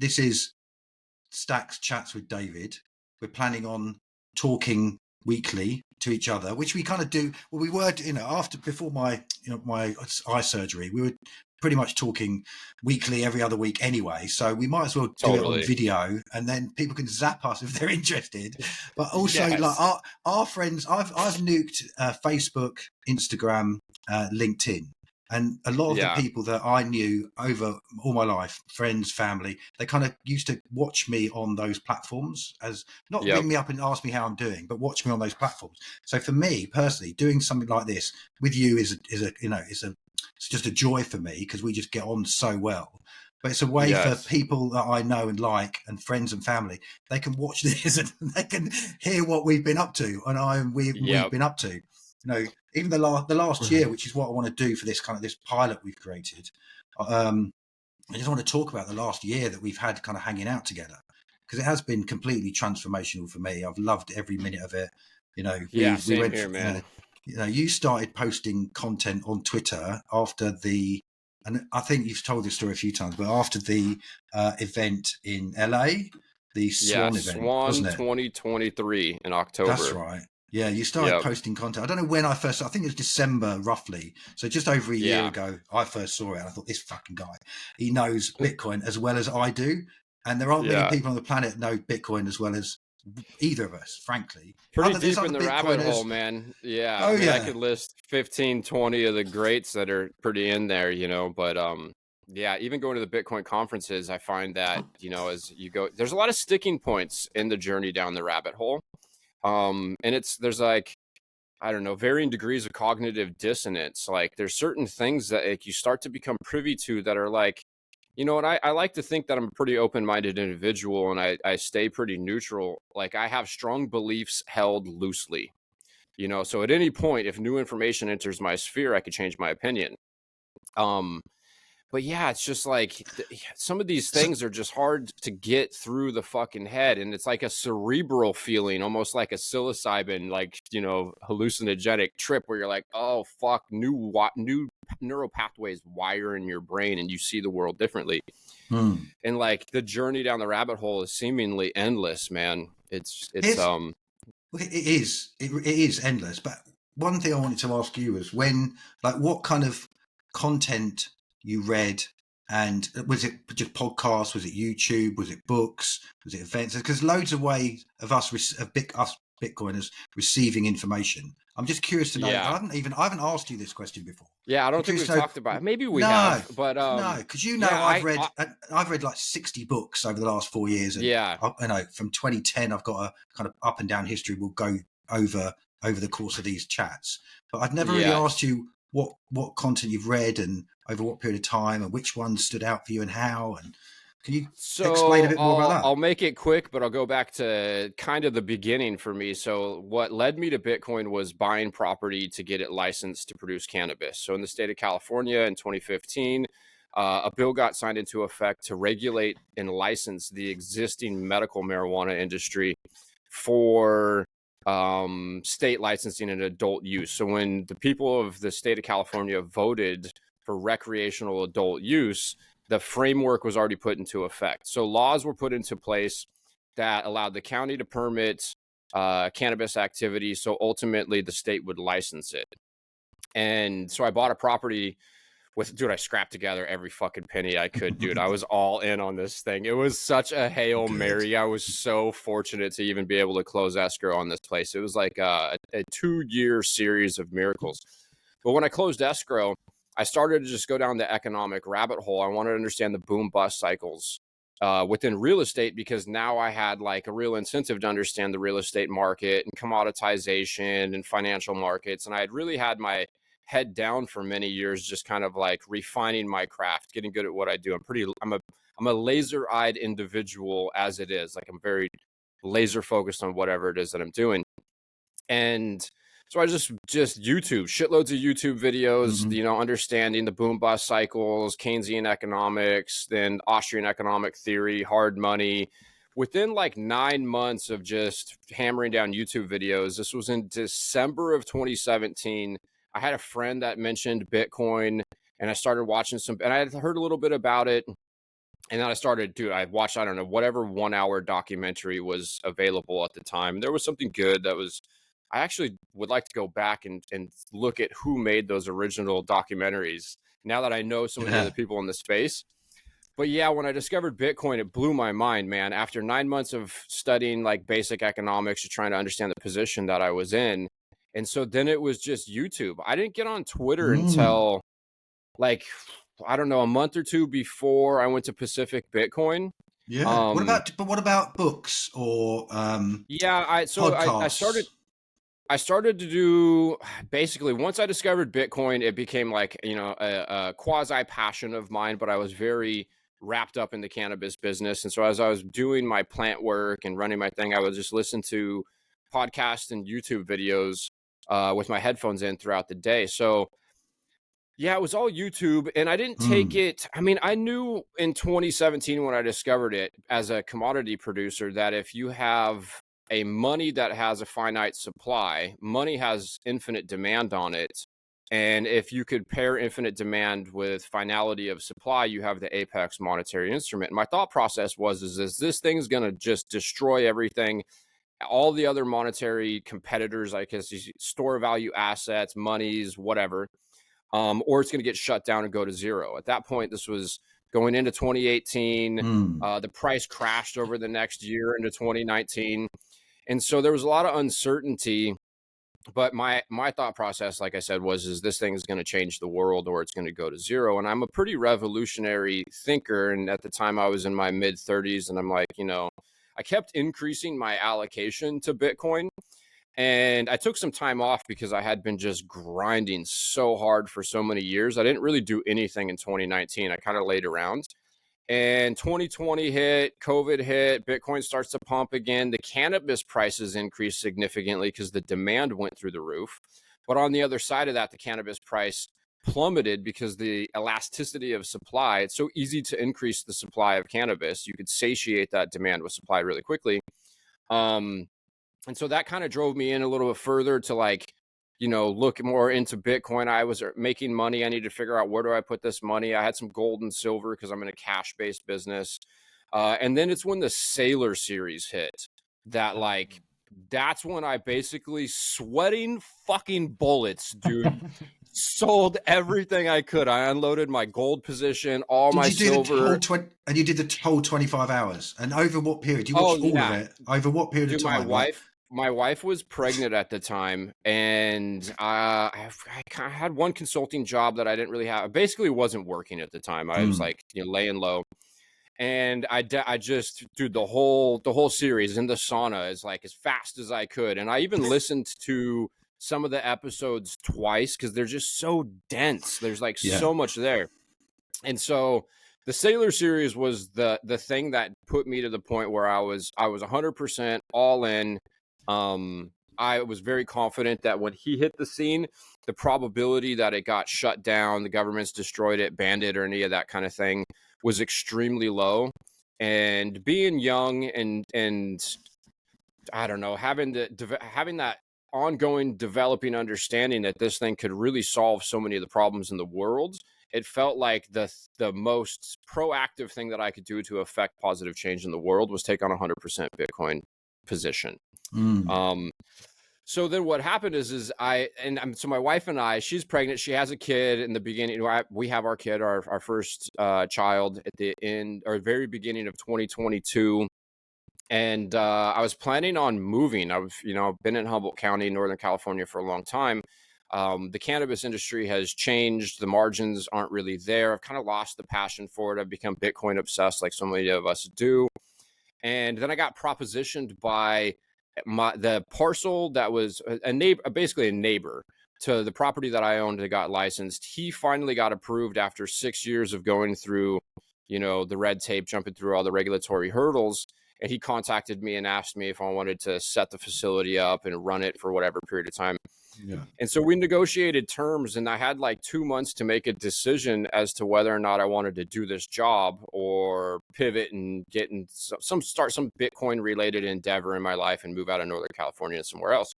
this is Stacks Chats with David. We're planning on talking weekly to each other, which we kind of do. Well, we were, before my eye surgery, we were pretty much talking weekly every other week anyway. So we might as well do it on video, and then people can zap us if they're interested. But also, like our friends, I've nuked Facebook, Instagram, LinkedIn. And a lot of the people that I knew over all my life, friends, family, they kind of used to watch me on those platforms, as not ring me up and ask me how I'm doing, but watch me on those platforms. So for me personally, doing something like this with you is it's just a joy for me, because we just get on so well. But it's a way for people that I know and like, and friends and family, they can watch this and they can hear what we've been up to, and we've been up to. Even the last year, which is what I want to do for this pilot we've created. I just want to talk about the last year that we've had kind of hanging out together, because it has been completely transformational for me. I've loved every minute of it. Same here, man. You started posting content on Twitter after and I think you've told this story a few times, but after the event in LA, the Swan event, wasn't it? 2023 in October. That's right. Yeah, you started posting content. I don't know when I think it was December roughly. So just over a year ago, I first saw it. And I thought, this fucking guy, he knows Bitcoin as well as I do. And there aren't many people on the planet that know Bitcoin as well as either of us, frankly. Pretty deep in the rabbit hole, man. Yeah. I could list 15, 20 of the greats that are pretty in there, but even going to the Bitcoin conferences, I find that, as you go, there's a lot of sticking points in the journey down the rabbit hole. And there's like, I don't know, varying degrees of cognitive dissonance. Like there's certain things that you start to become privy to that are like, and I like to think that I'm a pretty open-minded individual, and I stay pretty neutral. Like I have strong beliefs held loosely, so at any point, if new information enters my sphere, I could change my opinion. But yeah, it's just like some of these things are just hard to get through the fucking head. And it's like a cerebral feeling, almost like a psilocybin, hallucinogenic trip where you're like, oh, fuck, new neural pathways wire in your brain and you see the world differently. And like the journey down the rabbit hole is seemingly endless, man. It is endless. But one thing I wanted to ask you is what kind of content you read, and was it just podcasts? Was it YouTube? Was it books? Was it events? Because loads of ways of us Bitcoiners receiving information. I'm just curious to know. I haven't asked you this question before. Yeah, I don't think we've talked about it. Maybe we have, but no, because I've read like 60 books over the last 4 years. And from 2010, I've got a kind of up and down history. We'll go over the course of these chats, but I've never really asked you what content you've read and over what period of time, and which ones stood out for you and how. And can you explain a bit more about that? I'll make it quick, but I'll go back to kind of the beginning for me. So what led me to Bitcoin was buying property to get it licensed to produce cannabis. So in the state of California in 2015, a bill got signed into effect to regulate and license the existing medical marijuana industry for state licensing and adult use. So when the people of the state of California voted for recreational adult use, the framework was already put into effect. So laws were put into place that allowed the county to permit cannabis activity. So ultimately the state would license it. And so I bought a property I scrapped together every fucking penny I could, dude. I was all in on this thing. It was such a Hail Mary. I was so fortunate to even be able to close escrow on this place. It was like a 2-year series of miracles. But when I closed escrow, I started to just go down the economic rabbit hole. I wanted to understand the boom bust cycles within real estate, because now I had like a real incentive to understand the real estate market and commoditization and financial markets. And I had really had my head down for many years, just kind of like refining my craft, getting good at what I do. I'm a laser-eyed individual as it is. Like I'm very laser focused on whatever it is that I'm doing. And so I just YouTube, shitloads of YouTube videos, understanding the boom bust cycles, Keynesian economics, then Austrian economic theory, hard money. Within like 9 months of just hammering down YouTube videos, this was in December of 2017. I had a friend that mentioned Bitcoin, and I started watching and I had heard a little bit about it. And then I started, dude, I watched, I don't know, whatever 1 hour documentary was available at the time. There was something good that was, I actually would like to go back and look at who made those original documentaries now that I know so many of Yeah. the people in the space. But yeah, when I discovered Bitcoin, it blew my mind, man. After 9 months of studying like basic economics, just trying to understand the position that I was in. And so then it was just YouTube. I didn't get on Twitter Mm. until like, I don't know, a month or two before I went to Pacific Bitcoin. Yeah. Um, What about books or yeah, I podcasts? started to do basically once I discovered Bitcoin, it became like, you know, a quasi passion of mine, but I was very wrapped up in the cannabis business. And so as I was doing my plant work and running my thing, I would just listen to podcasts and YouTube videos with my headphones in throughout the day. So yeah, it was all YouTube, and I didn't take Mm. it. I mean, I knew in 2017 when I discovered it as a commodity producer that if you have a money that has a finite supply, money has infinite demand on it. And if you could pair infinite demand with finality of supply, you have the apex monetary instrument. My thought process was, is this thing's going to just destroy everything, all the other monetary competitors, I guess, store value assets, monies, whatever, or it's going to get shut down and go to zero. At that point, this was going into 2018. Mm. The price crashed over the next year into 2019. And so there was a lot of uncertainty. But my thought process, like I said, was is this thing is going to change the world or it's going to go to zero. And I'm a pretty revolutionary thinker. And at the time I was in my mid 30s, and I'm like, you know, I kept increasing my allocation to Bitcoin. And I took some time off because I had been just grinding so hard for so many years. I didn't really do anything in 2019. I kind of laid around. And 2020 hit, COVID hit, Bitcoin starts to pump again. The cannabis prices increased significantly because the demand went through the roof. But on the other side of that, the cannabis price plummeted because the elasticity of supply, it's so easy to increase the supply of cannabis. You could satiate that demand with supply really quickly. Um, and so that kind of drove me in a little bit further to like, you know, look more into Bitcoin. I was making money. I needed to figure out where do I put this money. I had some gold and silver because I'm in a cash based business. And then it's when the Sailor series hit that like, that's when I basically sweating fucking bullets, dude. Sold everything I could. I unloaded my gold position, all Did my you do the whole silver. 20, and you did the whole 25 hours? And over what period? You Oh watched all of yeah, it. Over what period of dude, my time? Like, wife my wife was pregnant at the time, and I had one consulting job that I didn't really have. I basically wasn't working at the time. I was mm, like, you know, laying low, and I just, dude, the whole series in the sauna is like as fast as I could, and I even listened to some of the episodes twice because they're just so dense. There's like yeah. so much there. And so the Sailor series was the thing that put me to the point where I was 100% all in. I was very confident that when he hit the scene, the probability that it got shut down, the government's destroyed it, banned it, or any of that kind of thing was extremely low. And being young and I don't know, having that ongoing developing understanding that this thing could really solve so many of the problems in the world, it felt like the most proactive thing that I could do to affect positive change in the world was take on 100% Bitcoin position. Mm, Um, so then what happened is so my wife and I, she's pregnant, she has a kid in the beginning. We have our kid, our first child at the end or very beginning of 2022. And I was planning on moving. I've been in Humboldt County, Northern California for a long time. The cannabis industry has changed. The margins aren't really there. I've kind of lost the passion for it. I've become Bitcoin obsessed like so many of us do. And then I got propositioned by the parcel that was a neighbor, basically a neighbor to the property that I owned that got licensed. He finally got approved after 6 years of going through, the red tape, jumping through all the regulatory hurdles. And he contacted me and asked me if I wanted to set the facility up and run it for whatever period of time. yeah. And so we negotiated terms, and I had like 2 months to make a decision as to whether or not I wanted to do this job or pivot and get in start some Bitcoin related endeavor in my life and move out of Northern California and somewhere else.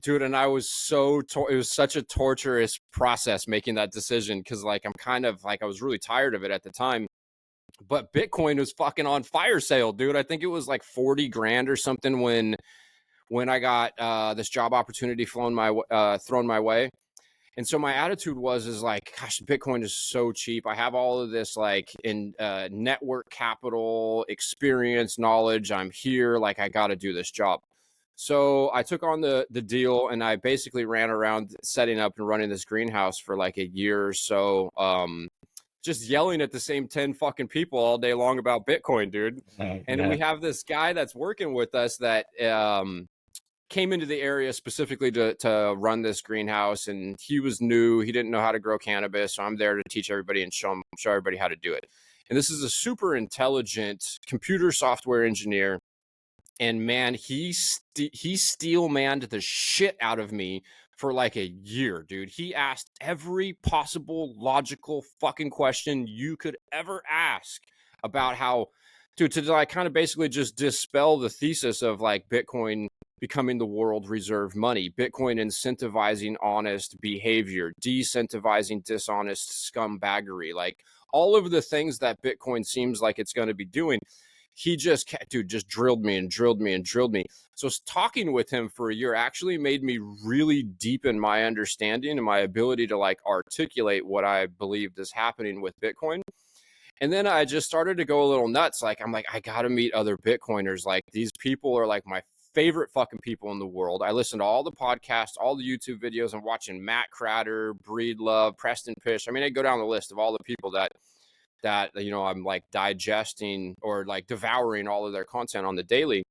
Dude, and I was it was such a torturous process making that decision because like I'm kind of like I was really tired of it at the time. but Bitcoin was fucking on fire sale, dude. I think it was like 40 grand or something when I got this job opportunity thrown my way. And so my attitude is like, gosh, Bitcoin is so cheap. I have all of this like in network capital, experience, knowledge. I'm here. Like, I got to do this job. So I took on the deal, and I basically ran around setting up and running this greenhouse for like a year or so, just yelling at the same 10 fucking people all day long about Bitcoin, dude. And then we have this guy that's working with us that came into the area specifically to run this greenhouse, and he was new. He didn't know how to grow cannabis, so I'm there to teach everybody and show everybody how to do it. And this is a super intelligent computer software engineer, and man, he steel manned the shit out of me for like a year, dude. He asked every possible logical fucking question you could ever ask about how to like kind of basically just dispel the thesis of like Bitcoin becoming the world reserve money, Bitcoin incentivizing honest behavior, decentivizing dishonest scumbaggery, like all of the things that Bitcoin seems like it's going to be doing. He just drilled me and drilled me and drilled me. So talking with him for a year actually made me really deepen my understanding and my ability to like articulate what I believed is happening with Bitcoin. And then I just started to go a little nuts. Like, I'm like, I got to meet other Bitcoiners. Like, these people are like my favorite fucking people in the world. I listen to all the podcasts, all the YouTube videos. I'm watching Matt Cratter, Breedlove, Preston Pish. I mean, I go down the list of all the people that you know, I'm like digesting or like devouring all of their content on the daily.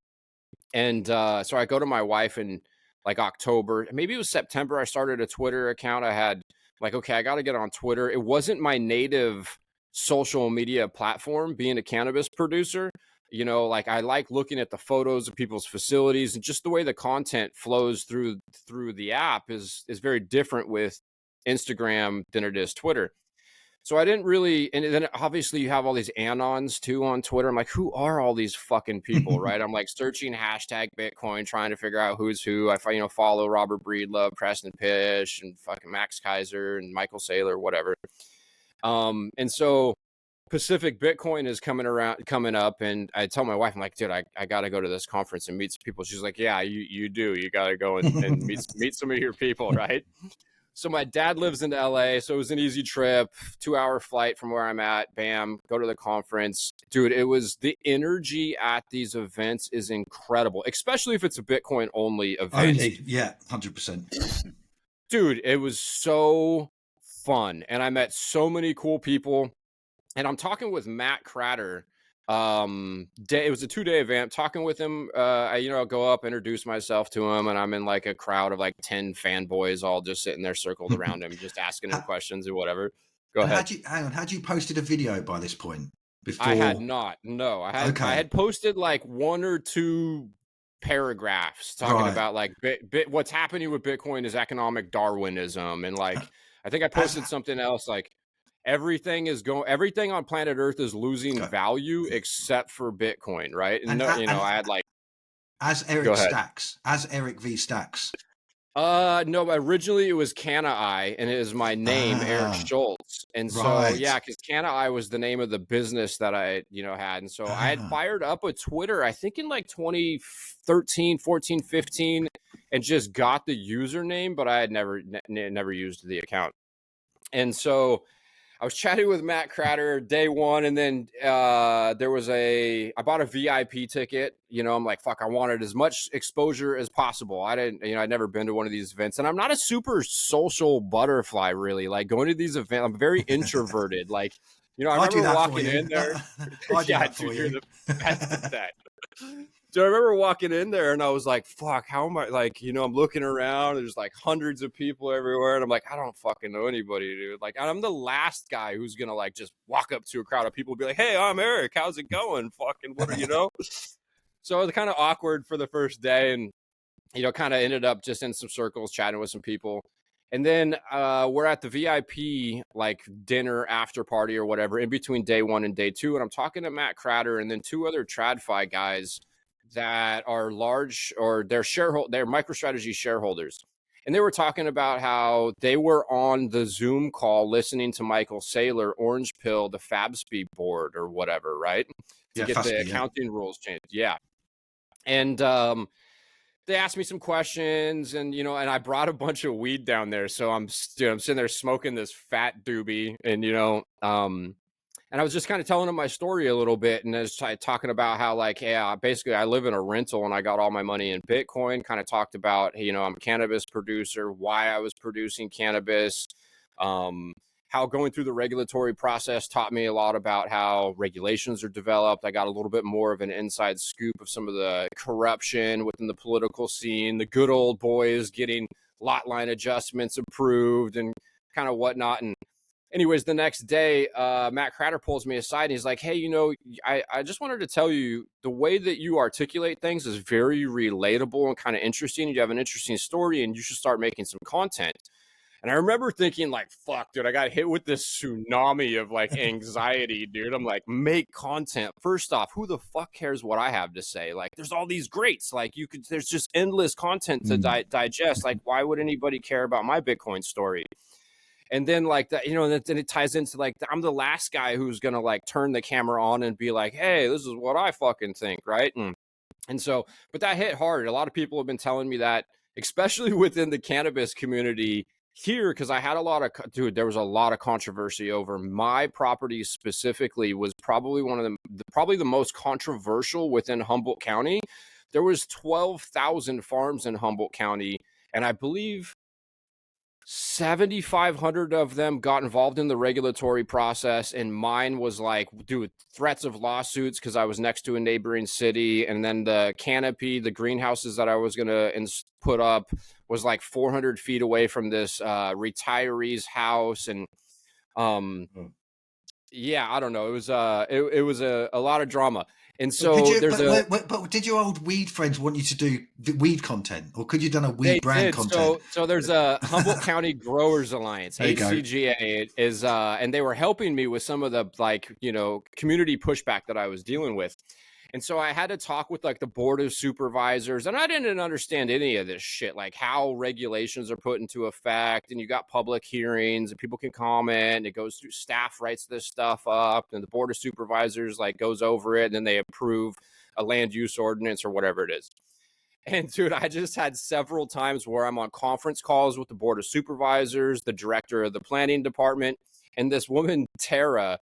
And so I go to my wife in like October, maybe it was September. I started a Twitter account. I had like, okay, I got to get on Twitter. It wasn't my native social media platform, being a cannabis producer. You know, like I like looking at the photos of people's facilities, and just the way the content flows through the app is very different with Instagram than it is Twitter. So I didn't really, and then obviously you have all these anons too on Twitter. I'm like, who are all these fucking people, right? I'm like searching hashtag Bitcoin, trying to figure out who's who. I follow Robert Breedlove, Preston Pish, and fucking Max Kaiser and Michael Saylor, whatever. And so Pacific Bitcoin is coming up, and I tell my wife, I'm like, dude, I got to go to this conference and meet some people. She's like, yeah, you do. You got to go and meet some of your people, right? So my dad lives in LA, so it was an easy trip, 2-hour flight from where I'm at. Bam, go to the conference. Dude, it was the energy at these events is incredible, especially if it's a Bitcoin only event. Yeah, 100%. Dude, it was so fun. And I met so many cool people. And I'm talking with Matt Cratter. It was a 2-day event. Talking with him, I'll go up, introduce myself to him, and I'm in like a crowd of like 10 fanboys, all just sitting there circled around him, just asking him questions or whatever. Go ahead. Had you posted a video by this point? Before I had not. No, I had posted like 1 or 2 paragraphs talking about like what's happening with Bitcoin is economic Darwinism, and like I think I posted something else like everything on planet Earth is losing value except for Bitcoin, right? And I had like as Eric Stacks, as Eric V Stacks. No, originally it was Canna-I, and it is my name, Eric Schultz. And so, yeah, because Canna-I was the name of the business that I, had. And so I had fired up a Twitter, I think in like 2013, 14, 15, and just got the username, but I had never used the account. And so I was chatting with Matt Cratter day one, and then I bought a VIP ticket. I'm like, fuck, I wanted as much exposure as possible. I'd never been to one of these events, and I'm not a super social butterfly, really. Like going to these events, I'm very introverted. Like, I remember walking in there. You're the best at that. So I remember walking in there and I was like, fuck, how am I like, I'm looking around, there's like hundreds of people everywhere. And I'm like, I don't fucking know anybody, dude. Like, I'm the last guy who's going to like just walk up to a crowd of people and be like, hey, I'm Eric. How's it going? Fucking what are So it was kind of awkward for the first day, and, kind of ended up just in some circles chatting with some people. And then we're at the VIP like dinner after party or whatever in between day 1 and day 2. And I'm talking to Matt Cratter and then 2 other TradFi guys that are large, or they're MicroStrategy shareholders. And they were talking about how they were on the Zoom call listening to Michael Saylor orange pill the FABSP board or whatever, right? To get the accounting rules changed. Yeah. And they asked me some questions, and and I brought a bunch of weed down there. So I'm sitting there smoking this fat doobie, and and I was just kind of telling them my story a little bit, and I was talking about how, like, yeah, basically I live in a rental and I got all my money in Bitcoin. Kind of talked about, hey, I'm a cannabis producer, why I was producing cannabis, how going through the regulatory process taught me a lot about how regulations are developed. I got a little bit more of an inside scoop of some of the corruption within the political scene, the good old boys getting lot line adjustments approved and kind of whatnot. And anyways, the next day, Matt Cratter pulls me aside and he's like, hey, I just wanted to tell you the way that you articulate things is very relatable and kind of interesting. You have an interesting story and you should start making some content. And I remember thinking, like, fuck, dude, I got hit with this tsunami of like anxiety, dude. I'm like, make content. First off, who the fuck cares what I have to say? Like, there's all these greats. Like, there's just endless content to digest. Like, why would anybody care about my Bitcoin story? And then like that, then it ties into like, I'm the last guy who's going to like turn the camera on and be like, hey, this is what I fucking think. Right. And so, but that hit hard. A lot of people have been telling me that, especially within the cannabis community here, because I had there was a lot of controversy over my property specifically. Was probably one of probably the most controversial within Humboldt County. There was 12,000 farms in Humboldt County, and I believe 7,500 of them got involved in the regulatory process, and mine was like, dude, threats of lawsuits because I was next to a neighboring city. And then the canopy, the greenhouses that I was gonna put up, was like 400 feet away from this retiree's house. And yeah, I don't know. It was a lot of drama. And so but did your old weed friends want you to do weed content, or could you done a weed brand content? So there's a Humboldt County Growers Alliance, HCGA is, and they were helping me with some of the community pushback that I was dealing with. And so I had to talk with like the board of supervisors, and I didn't understand any of this shit, like how regulations are put into effect, and you got public hearings and people can comment, and it goes through, staff writes this stuff up, and the board of supervisors like goes over it, and then they approve a land use ordinance or whatever it is. And dude, I just had several times where I'm on conference calls with the board of supervisors, the director of the planning department, and this woman, Tara,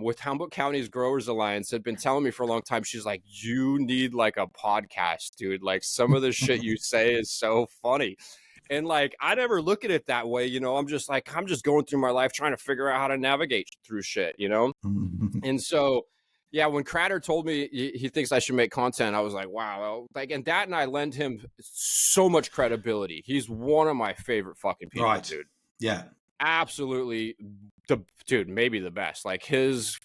with Humboldt County's Growers Alliance, had been telling me for a long time. She's like, you need like a podcast, dude. Like, some of the shit you say is so funny. And like, I never look at it that way. I'm just going through my life trying to figure out how to navigate through shit, And so, yeah, when Cratter told me he thinks I should make content, I was like, wow. Like, and that, and I lend him so much credibility. He's one of my favorite fucking people, right, dude. Yeah. Absolutely, maybe the best. Like, he's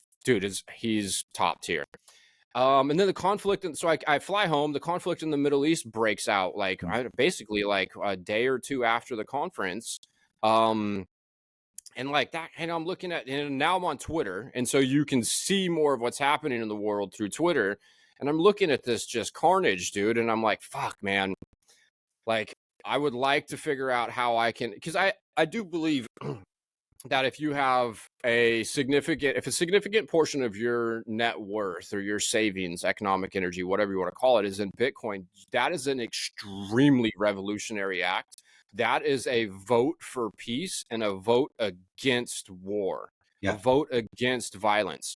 top tier. And then the conflict, and so I fly home. The conflict in the Middle East breaks out like basically like a day or two after the conference, and like that. And I'm looking at, and now I'm on Twitter, and so you can see more of what's happening in the world through Twitter. And I'm looking at this just carnage, dude, and I'm like, fuck, man. Like, I would like to figure out how I can, because I do believe that if you have a significant portion of your net worth or your savings, economic energy, whatever you want to call it, is in Bitcoin, that is an extremely revolutionary act. That is a vote for peace and a vote against war, a vote against violence.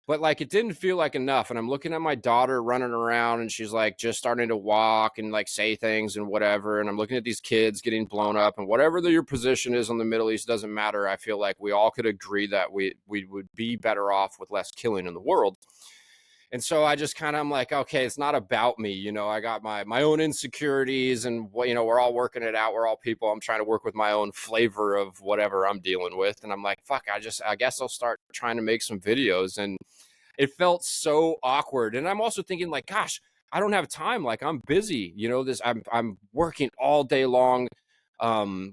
But like, it didn't feel like enough. And I'm looking at my daughter running around, and she's like just starting to walk and like say things and whatever. And I'm looking at these kids getting blown up, and whatever your position is on the Middle East doesn't matter. I feel like we all could agree that we would be better off with less killing in the world. And so I just I'm like, okay, it's not about me. I got my own insecurities, and we're all working it out. We're all people. I'm trying to work with my own flavor of whatever I'm dealing with. And I'm like, fuck, I guess I'll start trying to make some videos. And it felt so awkward. And I'm also thinking like, gosh, I don't have time. Like, I'm busy, I'm working all day long.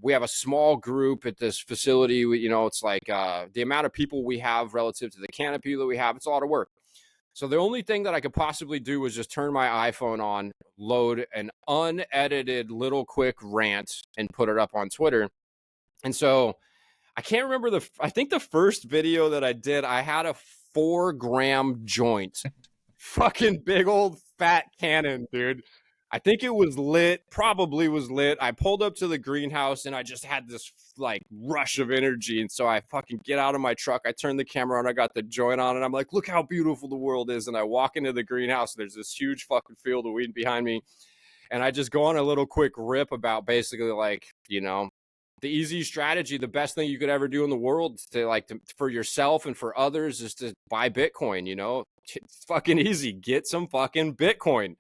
We have a small group at this facility. It's like, the amount of people we have relative to the canopy that we have, it's a lot of work. So the only thing that I could possibly do was just turn my iPhone on, load an unedited little quick rant, and put it up on Twitter. And so I can't remember I think the first video that I did, I had a 4-gram joint. Fucking big old fat cannon, dude. I think it was lit, probably was lit. I pulled up to the greenhouse and I just had this like rush of energy. And so I fucking get out of my truck. I turn the camera on. I got the joint on and I'm like, look how beautiful the world is. And I walk into the greenhouse. There's this huge fucking field of weed behind me. And I just go on a little quick rip about basically like, you know, the easy strategy, the best thing you could ever do in the world for yourself and for others is to buy Bitcoin, you know, it's fucking easy. Get some fucking Bitcoin.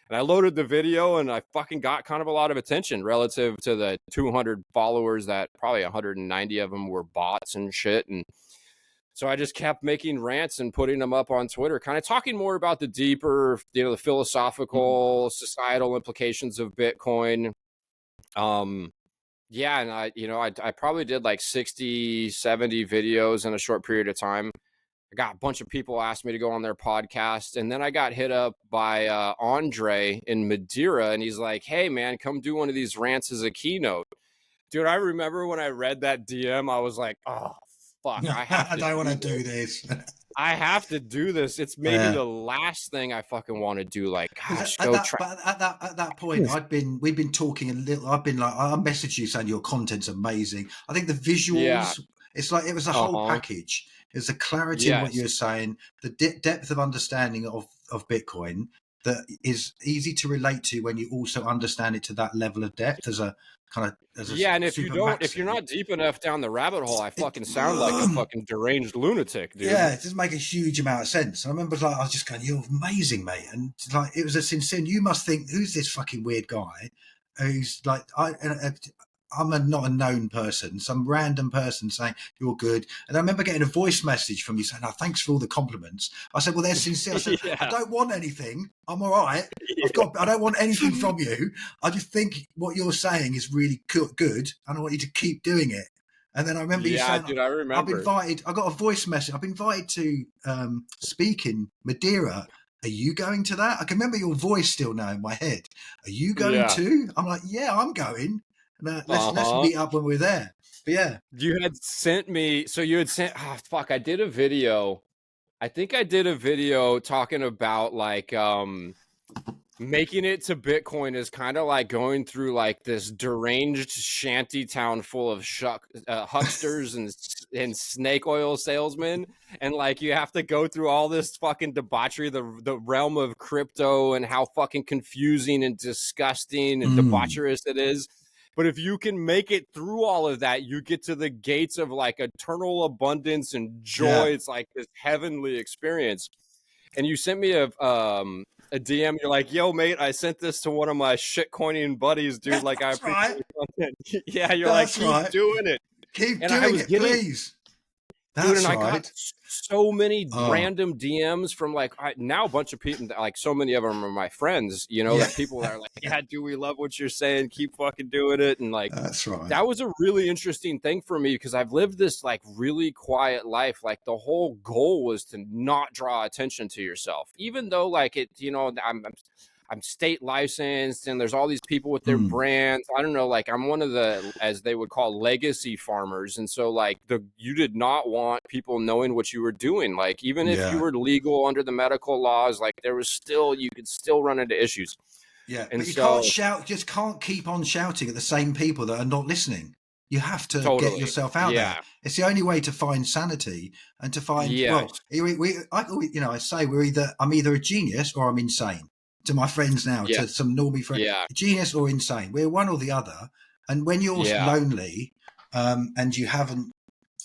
And I loaded the video and I fucking got kind of a lot of attention relative to the 200 followers that probably 190 of them were bots and shit. And so I just kept making rants and putting them up on Twitter, kind of talking more about the deeper, you know, the philosophical, societal implications of Bitcoin. Yeah, and I probably did like 60, 70 videos in a short period of time. I got a bunch of people asked me to go on their podcast, and then I got hit up by Andre in Madeira, and he's like, hey, man, come do one of these rants as a keynote. Dude, I remember when I read that DM, I was like, oh, fuck, I have to I don't want to do this. I have to do this. It's maybe the last thing I fucking want to do. Like, gosh, go try. But at that point, we've been talking a little. I've been like, I messaged you saying your content's amazing. I think the visuals, it's like it was a whole package. There's a clarity in what you're saying, the depth of understanding of Bitcoin that is easy to relate to when you also understand it to that level of depth as a kind of and if you're not deep enough down the rabbit hole, I fucking sound like a fucking deranged lunatic, dude. Yeah, it doesn't make a huge amount of sense. I remember I was just going, you're amazing, mate. And like, it was a sincere, you must think, who's this fucking weird guy who's like, I'm not a known person, some random person saying you're good. And I remember getting a voice message from you saying, oh, thanks for all the compliments. I said, well, they're sincere. I said, I don't want anything. I'm all right. I don't want anything from you. I just think what you're saying is really good. And I want you to keep doing it. And then I remember you saying, dude, I remember. I got a voice message. I've been invited to speak in Madeira. Are you going to that? I can remember your voice still now in my head. Are you going too? I'm like, yeah, I'm going. Let's meet up when we're there. But yeah, you had sent me. So you had sent. Oh, fuck! I did a video. I think I did a video talking about like making it to Bitcoin is kind of like going through like this deranged shanty town full of hucksters and snake oil salesmen, and like you have to go through all this fucking debauchery, the realm of crypto, and how fucking confusing and disgusting and debaucherous it is. But if you can make it through all of that, you get to the gates of like eternal abundance and joy. Yeah. It's like this heavenly experience. And you sent me a DM. You're like, yo, mate, I sent this to one of my shitcoining buddies, dude. Like, I appreciate the content. Yeah, you're like, keep doing it. Keep doing it, please. Dude, and I got so many random DMs from like now a bunch of people, like so many of them are my friends, you know, that people are like, yeah, dude, we love what you're saying. Keep fucking doing it. And like, that's right. That was a really interesting thing for me because I've lived this like really quiet life. Like the whole goal was to not draw attention to yourself, even though like it, you know, I'm state licensed and there's all these people with their brands. I don't know, like I'm one of the, as they would call, legacy farmers. And so like you did not want people knowing what you were doing. Like even if you were legal under the medical laws, like you could still run into issues. Yeah. And but you can't shout, just can't keep on shouting at the same people that are not listening. You have to get yourself out there. It's the only way to find sanity and to find, well, I say I'm either a genius or I'm insane. To my friends now, to some normie friends, genius or insane. We're one or the other. And when you're lonely and you haven't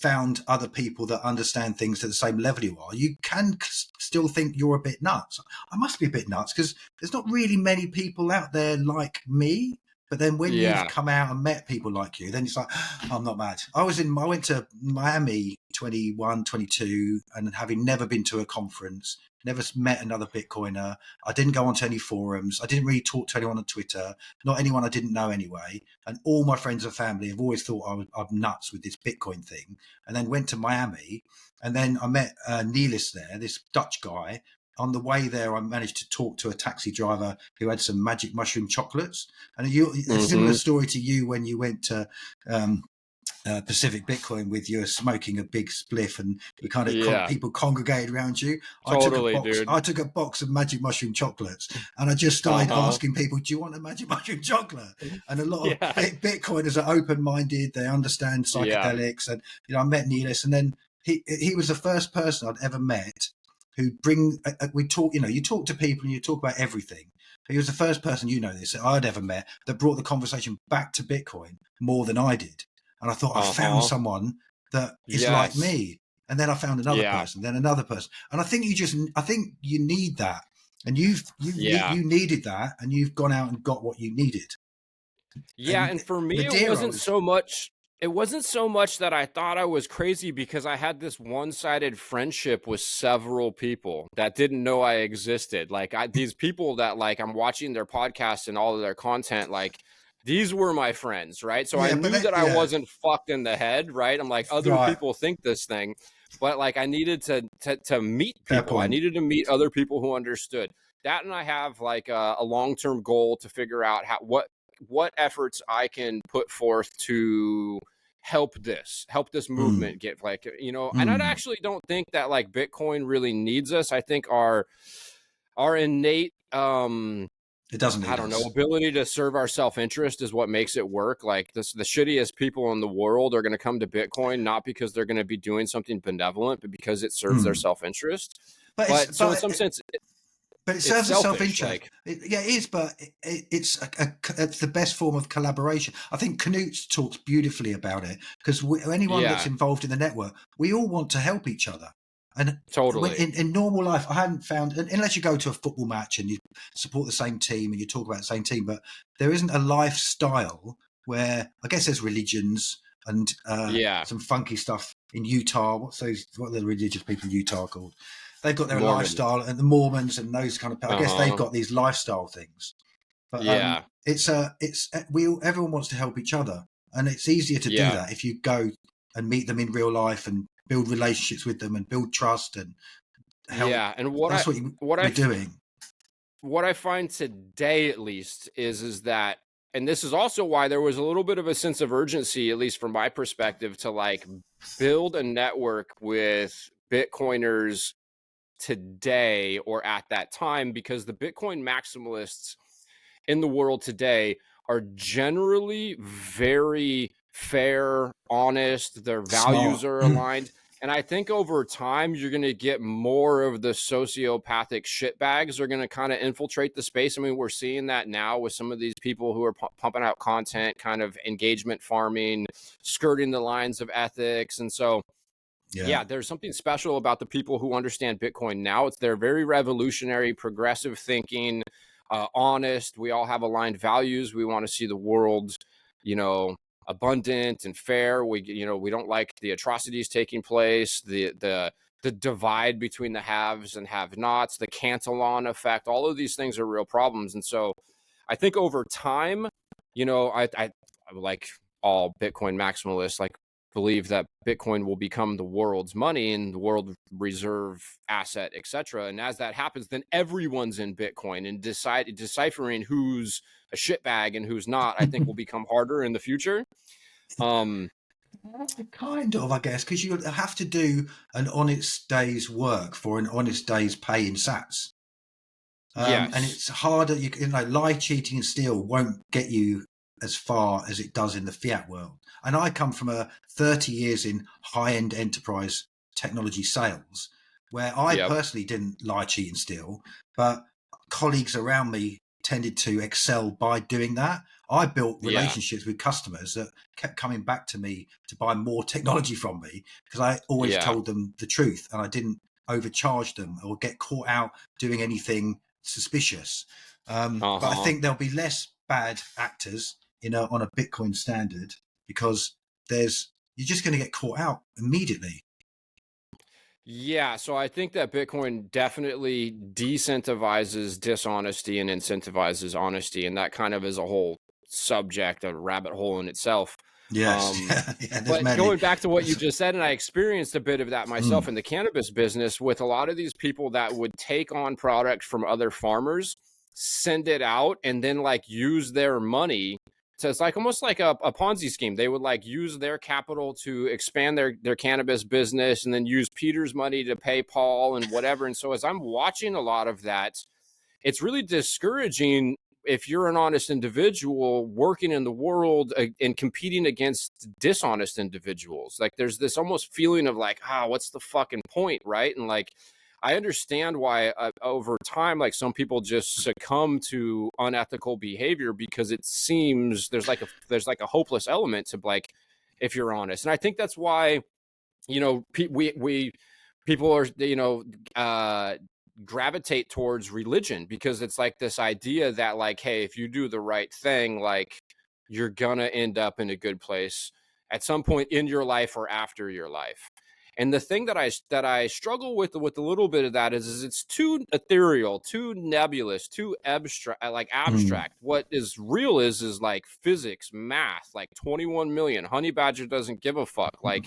found other people that understand things to the same level you are, you can still think you're a bit nuts. I must be a bit nuts because there's not really many people out there like me. But then when you've come out and met people like you, then it's like, I'm not mad. I went to Miami 21, 22, and having never been to a conference, never met another Bitcoiner. I didn't go onto any forums. I didn't really talk to anyone on Twitter, not anyone I didn't know anyway. And all my friends and family have always thought I'm nuts with this Bitcoin thing. And then went to Miami, and then I met Neelis there, this Dutch guy. on the way there, I managed to talk to a taxi driver who had some magic mushroom chocolates. And a similar story to you when you went to Pacific Bitcoin with you smoking a big spliff and you kind of people congregated around you. Totally, dude. I took a box of magic mushroom chocolates and I just started asking people, do you want a magic mushroom chocolate? And a lot of Bitcoiners are open-minded. They understand psychedelics. And, I met Neelis, and then he was the first person I'd ever met who we talk, you talk to people and you talk about everything. He was the first person, that I'd ever met that brought the conversation back to Bitcoin more than I did. And I thought I found someone that is like me. And then I found another person, then another person. And I think you need that. And you needed that, and you've gone out and got what you needed. Yeah. And for me, it wasn't so much that I thought I was crazy, because I had this one-sided friendship with several people that didn't know I existed. Like these people that like I'm watching their podcasts and all of their content, like these were my friends, right? So I knew that I wasn't fucked in the head, right? I'm like, other people think this thing, but like I needed to meet people. I needed to meet other people who understood that. And I have like a long-term goal to figure out what efforts I can put forth to help this movement get like, and I actually don't think that like Bitcoin really needs us. I think our innate, it doesn't need ability to serve our self-interest is what makes it work. Like the shittiest people in the world are going to come to Bitcoin, not because they're going to be doing something benevolent, but because it serves their self-interest. But in some sense, but it serves a self-interest. It is, but it's the best form of collaboration. I think Knut talks beautifully about it, because anyone that's involved in the network, we all want to help each other. And totally in normal life, I hadn't found, unless you go to a football match and you support the same team and you talk about the same team, but there isn't a lifestyle where, I guess there's religions and some funky stuff in Utah. What are the religious people in Utah called? They've got their lifestyle, and the Mormons and those kind of people. I guess they've got these lifestyle things. But everyone wants to help each other, and it's easier to do that if you go and meet them in real life and build relationships with them and build trust and help. Yeah, and that's what you're doing. What I find today, at least, is that, and this is also why there was a little bit of a sense of urgency, at least from my perspective, to like build a network with Bitcoiners today or at that time, because the Bitcoin maximalists in the world today are generally very fair, honest, their values are aligned. And I think over time, you're going to get more of the sociopathic shitbags are going to kind of infiltrate the space. I mean, we're seeing that now with some of these people who are pumping out content, kind of engagement farming, skirting the lines of ethics. And so, there's something special about the people who understand Bitcoin now. They're very revolutionary, progressive thinking, honest. We all have aligned values. We want to see the world, abundant and fair. We don't like the atrocities taking place, the divide between the haves and have-nots, the Cantillon effect. All of these things are real problems. And so I think over time, I like all Bitcoin maximalists, like believe that Bitcoin will become the world's money and the world reserve asset, etc. And as that happens, then everyone's in Bitcoin, and deciphering who's a shitbag and who's not, I think will become harder in the future. Kind of, I guess, because you have to do an honest day's work for an honest day's pay in sats. And it's harder. Lie, cheating, and steal won't get you as far as it does in the fiat world. And I come from 30 years in high-end enterprise technology sales, where I personally didn't lie, cheat, and steal, but colleagues around me tended to excel by doing that. I built relationships with customers that kept coming back to me to buy more technology from me, because I always told them the truth and I didn't overcharge them or get caught out doing anything suspicious. But I think there'll be less bad actors on a Bitcoin standard, because you're just going to get caught out immediately. Yeah, so I think that Bitcoin definitely decentivizes dishonesty and incentivizes honesty, and that kind of is a whole subject, a rabbit hole in itself. Yes. Yeah, there's But many. going back to what you just said, and I experienced a bit of that myself in the cannabis business with a lot of these people that would take on product from other farmers, send it out, and then like use their money. So it's like almost like a Ponzi scheme. They would like use their capital to expand their cannabis business and then use Peter's money to pay Paul and whatever. And so as I'm watching a lot of that, it's really discouraging if you're an honest individual working in the world and competing against dishonest individuals. Like there's this almost feeling of like, what's the fucking point, right? And like I understand why over time, like some people just succumb to unethical behavior because it seems there's like a hopeless element to like, if you're honest. And I think that's why, you know, people are, you know, gravitate towards religion, because it's like this idea that like, hey, if you do the right thing, like you're gonna end up in a good place at some point in your life or after your life. And the thing that I struggle with a little bit of that is it's too ethereal, too nebulous, too abstract. What is real is like physics, math, like 21 million. Honey Badger doesn't give a fuck. Like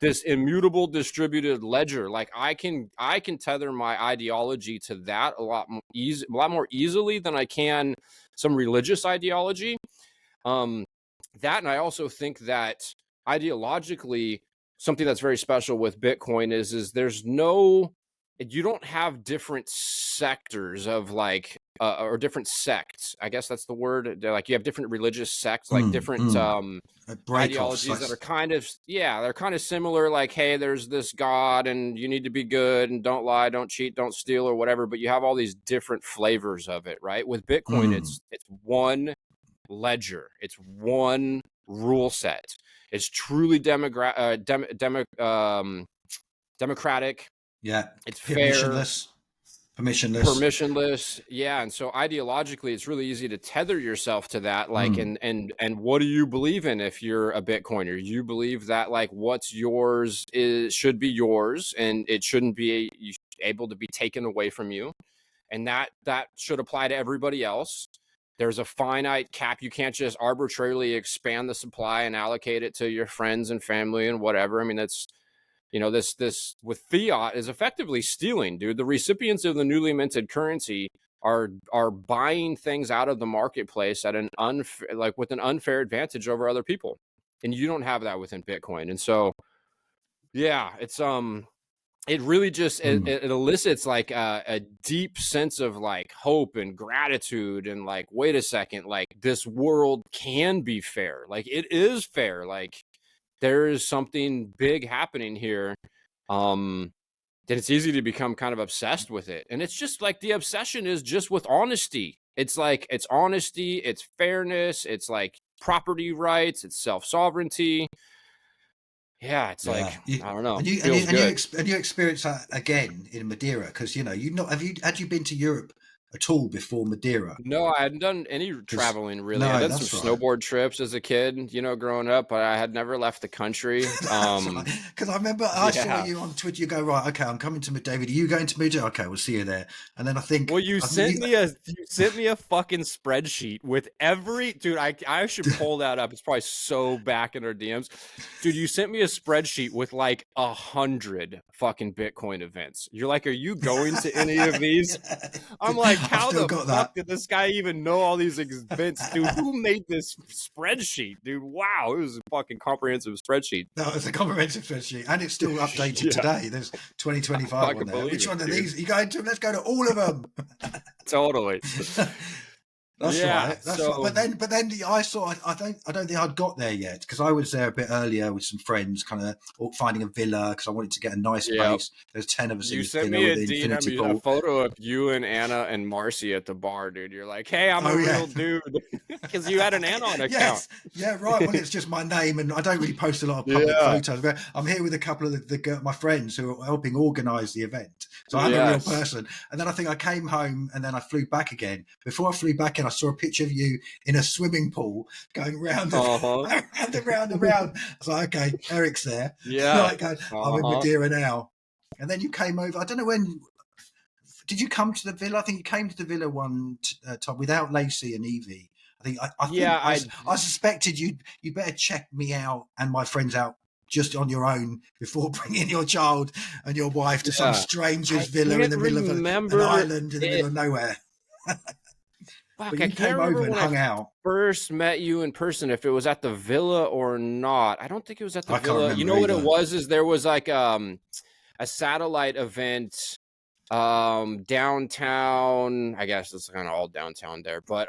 this immutable distributed ledger. Like I can tether my ideology to that a lot more easily than I can some religious ideology. That, and I also think that ideologically, something that's very special with Bitcoin is there's no, you don't have different sectors of like or different sects. I guess that's the word. They're like you have different religious sects, like different ideologies that are kind of, they're kind of similar. Like, hey, there's this God and you need to be good and don't lie, don't cheat, don't steal or whatever. But you have all these different flavors of it, right? With Bitcoin, it's one ledger. It's one rule set. It's truly democratic. Yeah. It's fair. Permissionless. Yeah. And so ideologically, it's really easy to tether yourself to that. Like, and what do you believe in if you're a Bitcoiner? You believe that like what's yours should be yours and it shouldn't be able to be taken away from you. And that should apply to everybody else. There's a finite cap. You can't just arbitrarily expand the supply and allocate it to your friends and family and whatever. I mean, that's, you know, this with fiat is effectively stealing, dude. The recipients of the newly minted currency are buying things out of the marketplace at an with an unfair advantage over other people. And you don't have that within Bitcoin. And so, yeah, it's, it really just it elicits like a deep sense of like hope and gratitude and like, wait a second, like this world can be fair. Like it is fair. Like there is something big happening here. That it's easy to become kind of obsessed with it. And it's just like the obsession is just with honesty. It's like it's honesty, it's fairness, it's like property rights, it's self-sovereignty. Yeah, it's like, I don't know. And you experience that again in Madeira because you know had you been to Europe at all before Madeira? No, I hadn't done any traveling really. I did some snowboard trips as a kid, you know, growing up, but I had never left the country. Because I remember I saw you on Twitter. You go, right, okay, I'm coming to Madeira. Are you going to Madeira? Okay, we'll see you there. And then I think, well, you sent me a fucking spreadsheet with every dude. I should pull that up. It's probably so back in our DMs, dude. You sent me a spreadsheet with like 100 fucking Bitcoin events. You're like, are you going to any of these? I'm like, how the fuck did this guy even know all these events, dude? Who made this spreadsheet, dude? Wow, it was a fucking comprehensive spreadsheet. No, it's a comprehensive spreadsheet, and it's still updated today. There's 2025 on there. Which one of these are you going to? Let's go to all of them. Totally. That's right. That's right. But then I saw. I don't think I'd got there yet because I was there a bit earlier with some friends, kind of finding a villa because I wanted to get a nice place. There's 10 of us. You sent me a photo of you and Anna and Marcy at the bar, dude. You're like, hey, I'm a real dude, because you had an Anon account. Yes. Yeah, right. Well, it's just my name, and I don't really post a lot of public photos. But I'm here with a couple of my friends who are helping organise the event. So I'm a real person. And then I think I came home, and then I flew back again. Before I flew back in, I saw a picture of you in a swimming pool going round and round. I was like, okay, Eric's there. Yeah. I'm in Madeira now. And then you came over. I don't know when. Did you come to the villa? I think you came to the villa one time without Lacey and Evie. I suspected you better check me out and my friends out just on your own before bringing your child and your wife to some stranger's villa in the middle of an island in the middle of nowhere. Fuck, But I you can't came remember over and when hung I out. first met you in person, if it was at the villa or not. I don't think it was at the I can't villa. remember You know what it either. was? Is there was like a satellite event downtown. I guess it's kind of all downtown there, but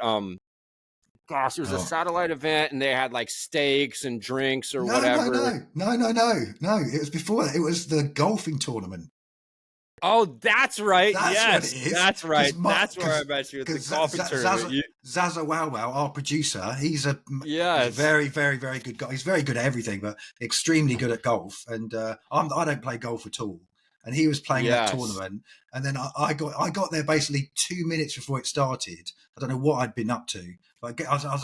gosh, there was a satellite event and they had like steaks and drinks or whatever. No. It was before that. It was the golfing tournament. Oh, that's right. That's what it is. That's right. That's where I met you. It's the golfing tournament. Zaza Wow Wow, our producer, he's a very, very, very good guy. He's very good at everything, but extremely good at golf. And I don't play golf at all. And he was playing that tournament. And then I got there basically 2 minutes before it started. I don't know what I'd been up to. But I was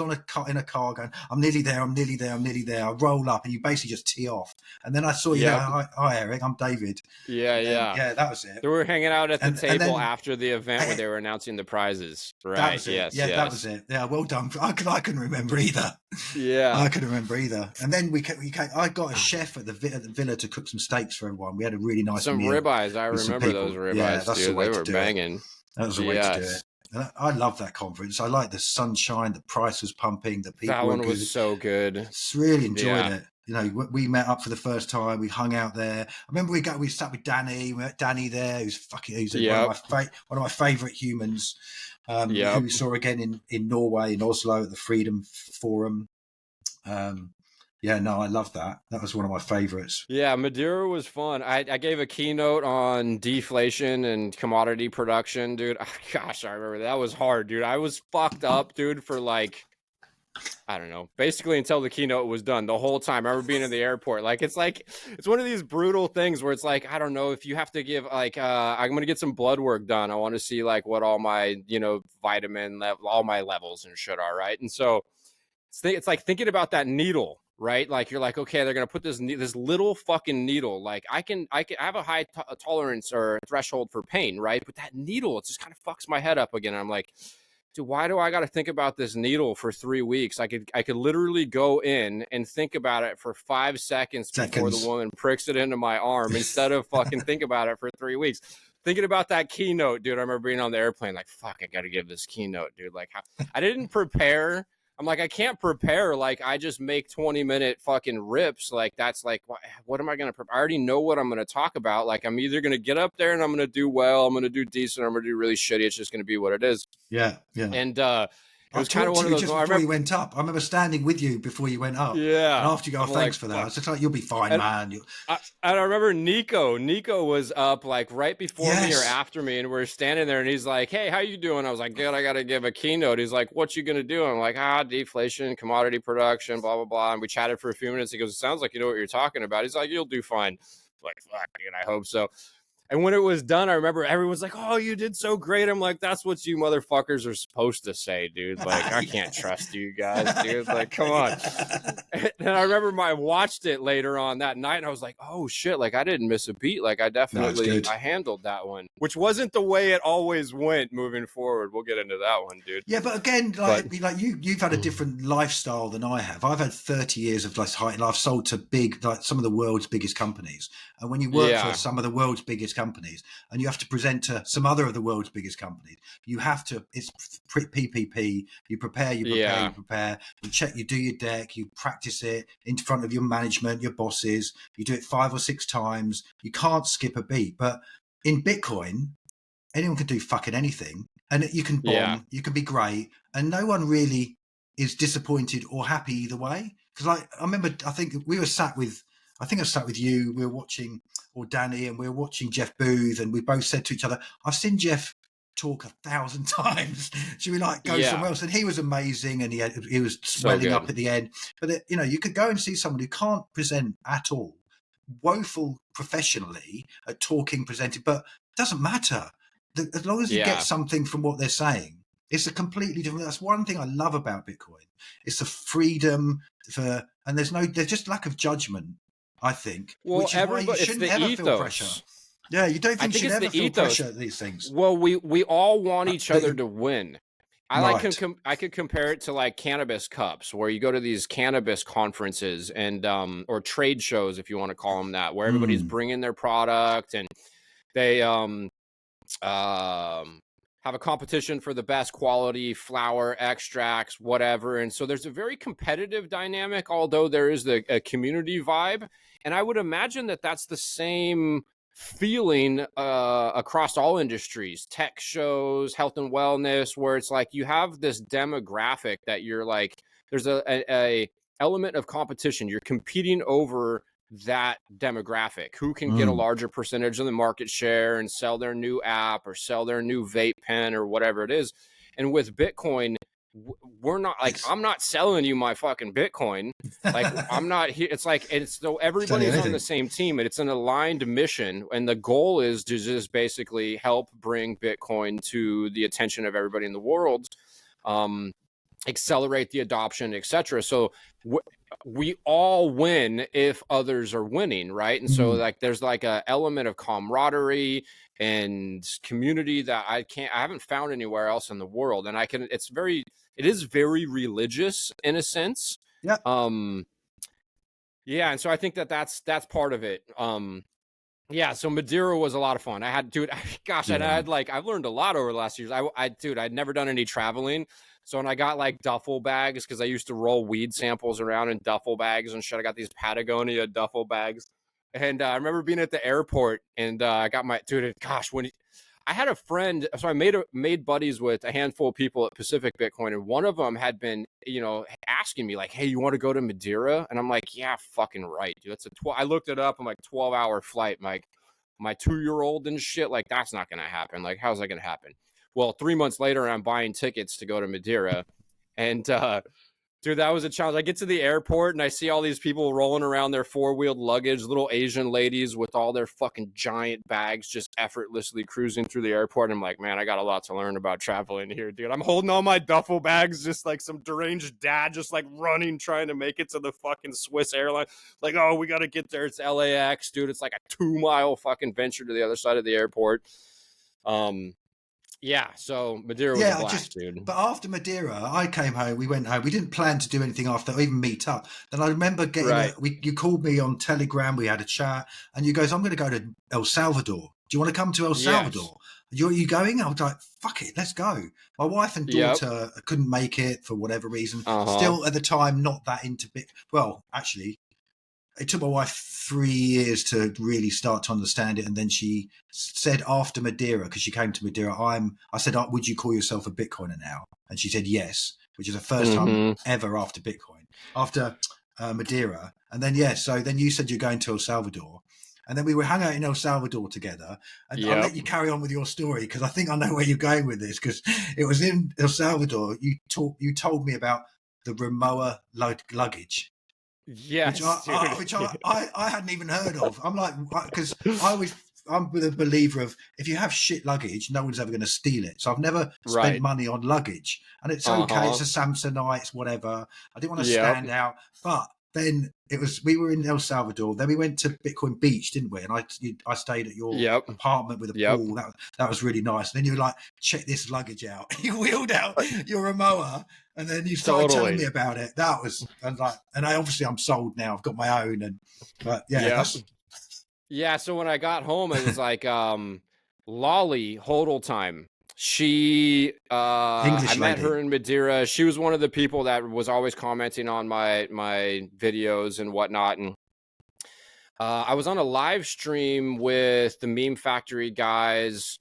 in a car going, I'm nearly there. I roll up and you basically just tee off. And then I saw you. Hi, Eric. I'm David. Yeah, that was it. They were hanging out at the table after the event when they were announcing the prizes. Right. That was it. That was it. Yeah, well done. I couldn't remember either. Yeah. I couldn't remember either. And then I got a chef at the villa to cook some steaks for everyone. We had a really nice meal. Ribeyes. I remember those ribeyes. Yeah, that's the way they were banging. That was the way to do it. I love that conference. I like the sunshine. The price was pumping. The people. That one was so good. Just really enjoyed it. You know, we met up for the first time. We hung out there. I remember we sat with Danny. We met Danny there. Who's one of my favourite humans. Who we saw again in Norway, in Oslo, at the Freedom Forum. I love that. That was one of my favorites. Yeah, Madeira was fun. I gave a keynote on deflation and commodity production, dude. Oh, gosh, I remember that was hard, dude. I was fucked up, dude, for like, I don't know, basically until the keynote was done. The whole time I remember being in the airport. It's one of these brutal things where it's like, I don't know, if you have to give I'm going to get some blood work done. I want to see like what all my, vitamin level, all my levels and shit are, right? And so it's like thinking about that needle. Right, like you're like, okay, they're gonna put this little fucking needle. Like I have a high tolerance or threshold for pain, right? But that needle, it just kind of fucks my head up again. I'm like, dude, why do I got to think about this needle for 3 weeks? I could literally go in and think about it for 5 seconds before the woman pricks it into my arm instead of fucking think about it for 3 weeks. Thinking about that keynote, dude. I remember being on the airplane, like, fuck, I got to give this keynote, dude. Like, I didn't prepare. I'm like, I can't prepare. Like, I just make 20-minute fucking rips. Like, that's like, what am I going to prepare? I already know what I'm going to talk about. Like, I'm either going to get up there and I'm going to do well. I'm going to do decent. I'm going to do really shitty. It's just going to be what it is. Yeah. And it was kind of one of those. Just before you went up, I remember standing with you before you went up. Yeah. And after you go, thanks for that. I was just like, you'll be fine, man. I remember Nico. Nico was up like right before me or after me, and we're standing there, and he's like, "Hey, how you doing?" I was like, "Good. I got to give a keynote." He's like, "What you gonna do?" I'm like, deflation, commodity production, blah blah blah. And we chatted for a few minutes. He goes, "It sounds like you know what you're talking about." He's like, "You'll do fine." I'm like, fuck, dude, I hope so. And when it was done, I remember everyone's like, "Oh, you did so great." I'm like, "That's what you motherfuckers are supposed to say, dude. Like, I can't trust you guys, dude. Like, come on." And I remember I watched it later on that night, and I was like, "Oh shit! Like, I didn't miss a beat. Like, I definitely I handled that one, which wasn't the way it always went moving forward. We'll get into that one, dude." Yeah, but again, like you've had a different lifestyle than I have. I've had 30 years of I've sold to some of the world's biggest companies, and when you work for some of the world's biggest companies and you have to present to some other of the world's biggest companies, it's PPP. You prepare, you check, you do your deck, you practice it in front of your management, your bosses. You do it 5 or 6 times. You can't skip a beat. But in Bitcoin, anyone can do fucking anything, and you can bomb, you can be great, and no one really is disappointed or happy either way. Because I remember, I think I sat with you, we were watching, or Danny, and we were watching Jeff Booth, and we both said to each other, I've seen Jeff talk 1,000 times. Should we go somewhere else? And he was amazing, and he was swelling up at the end. But you could go and see someone who can't present at all, woeful professionally at talking, presenting, but it doesn't matter. As long as you get something from what they're saying, it's a completely different. That's one thing I love about Bitcoin. It's the freedom and there's just lack of judgment, I think. Well, which is why you shouldn't ever feel pressure. Yeah, you don't think you should ever feel pressure at these things. Well, we all want each other to win. I could compare it to like cannabis cups, where you go to these cannabis conferences and or trade shows, if you want to call them that, where everybody's bringing their product and they have a competition for the best quality flower extracts, whatever. And so there's a very competitive dynamic, although there is a community vibe. And I would imagine that that's the same feeling across all industries, tech shows, health and wellness, where it's like you have this demographic that you're like, there's a element of competition. You're competing over that demographic, who can get a larger percentage of the market share and sell their new app or sell their new vape pen or whatever it is. And with Bitcoin, we're not like, I'm not selling you my fucking Bitcoin. Like I'm not here. It's like, it's so everybody's on the same team and it's an aligned mission. And the goal is to just basically help bring Bitcoin to the attention of everybody in the world, accelerate the adoption, etc. So we all win if others are winning, right? And so like there's like a element of camaraderie and community that I haven't found anywhere else in the world. And it is very religious in a sense. Yeah. Yeah, and so I think that's part of it. Yeah, so Madeira was a lot of fun. I've learned a lot over the last years. I'd never done any traveling. So when I got like duffel bags, because I used to roll weed samples around in duffel bags and shit, I got these Patagonia duffel bags. And I remember being at the airport and I got I had a friend, so I made buddies with a handful of people at Pacific Bitcoin, and one of them had been, asking me like, "Hey, you want to go to Madeira?" And I'm like, "Yeah, fucking right, dude. That's I looked it up. I'm like, 12-hour flight. My 2-year-old and shit. Like, that's not gonna happen. Like, how's that gonna happen?" Well, 3 months later, I'm buying tickets to go to Madeira, and dude, that was a challenge. I get to the airport and I see all these people rolling around their 4-wheeled luggage, little Asian ladies with all their fucking giant bags just effortlessly cruising through the airport. I'm like, man, I got a lot to learn about traveling here, dude. I'm holding all my duffel bags just like some deranged dad, just like running, trying to make it to the fucking Swiss airline. Like, oh, we got to get there. It's LAX, dude. It's like a 2-mile fucking venture to the other side of the airport. Yeah, so Madeira was a blast, dude. But after Madeira, I came home, we went home. We didn't plan to do anything after, or even meet up. Then I remember you called me on Telegram, we had a chat, and you goes, "I'm going to go to El Salvador. Do you want to come to El Salvador? Are you going?" I was like, "Fuck it, let's go." My wife and daughter couldn't make it for whatever reason. Still at the time, not that into well, actually, it took my wife 3 years to really start to understand it. And then she said after Madeira, because she came to Madeira, I said, "Would you call yourself a Bitcoiner now?" And she said yes, which is the first time ever after Bitcoin, after Madeira. And then, so then you said you're going to El Salvador. And then we were hanging out in El Salvador together. And I'll let you carry on with your story, because I think I know where you're going with this, because it was in El Salvador. You told me about the Rimowa luggage. Yes, which I hadn't even heard of. I'm like, because I'm a believer of, if you have shit luggage, no one's ever going to steal it. So I've never spent money on luggage, and it's okay. It's a Samsonite, it's whatever. I didn't want to stand out, but then we were in El Salvador. Then we went to Bitcoin Beach, didn't we? And I stayed at your apartment with a pool. That was really nice. And then you were like, "Check this luggage out." You wheeled out your Rimowa, and then you started telling me about it. That was, and I'm sold now. I've got my own, So when I got home, it was like Lolly Hodl time. She I met her in Madeira. She was one of the people that was always commenting on my videos and whatnot. And I was on a live stream with the Meme Factory guys.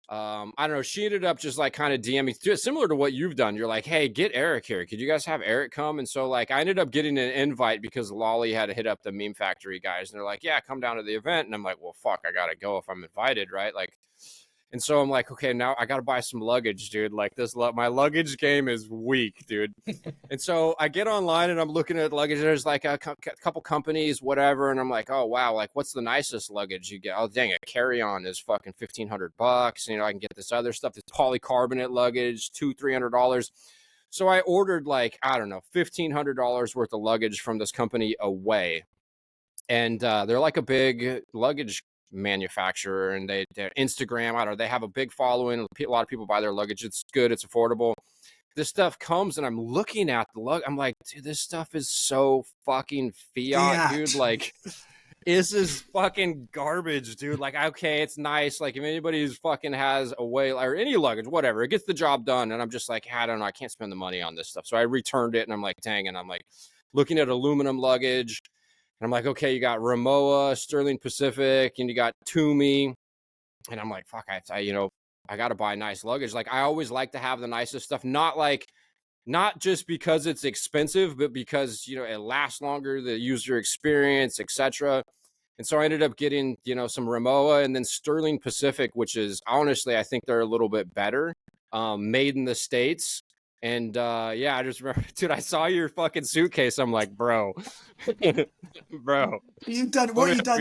I don't know. She ended up just like kind of DMing, similar to what you've done. You're like, "Hey, get Eric here. Could you guys have Eric come?" And so like I ended up getting an invite because Lolly had to hit up the Meme Factory guys, and they're like, "Yeah, come down to the event." And I'm like, "Well, fuck, I gotta go if I'm invited, right?" Like. And so I'm like, okay, now I got to buy some luggage, dude. Like my luggage game is weak, dude. And so I get online and I'm looking at luggage. There's like a couple companies, whatever. And I'm like, oh, wow. Like, what's the nicest luggage you get? Oh, dang, a carry-on is fucking $1,500. You know, I can get this other stuff, this polycarbonate luggage, $200-$300. So I ordered like, I don't know, $1,500 worth of luggage from this company Away. And they're like a big luggage manufacturer, and their Instagram, I don't know, they have a big following. A lot of people buy their luggage. It's good, it's affordable. this stuff comes and I'm looking at the lug. I'm like, dude, this stuff is so fucking fiat, dude. Like, this is fucking garbage, dude. Like, okay, it's nice. Like, if anybody who's fucking has a way or any luggage, whatever, it gets the job done. And I'm just like, I don't know, I can't spend the money on this stuff. So I returned it and I'm like, dang. And I'm like looking at aluminum luggage. And I'm like, okay, you got Rimowa, Sterling Pacific, and you got Toomey. And I'm like, fuck, I got to buy nice luggage. Like, I always like to have the nicest stuff, not just because it's expensive, but because, it lasts longer, the user experience, etc. And so I ended up getting, some Rimowa and then Sterling Pacific, which is honestly, I think they're a little bit better, made in the States. And I just remember, dude, I saw your fucking suitcase. I'm like, bro, you've done what you've done,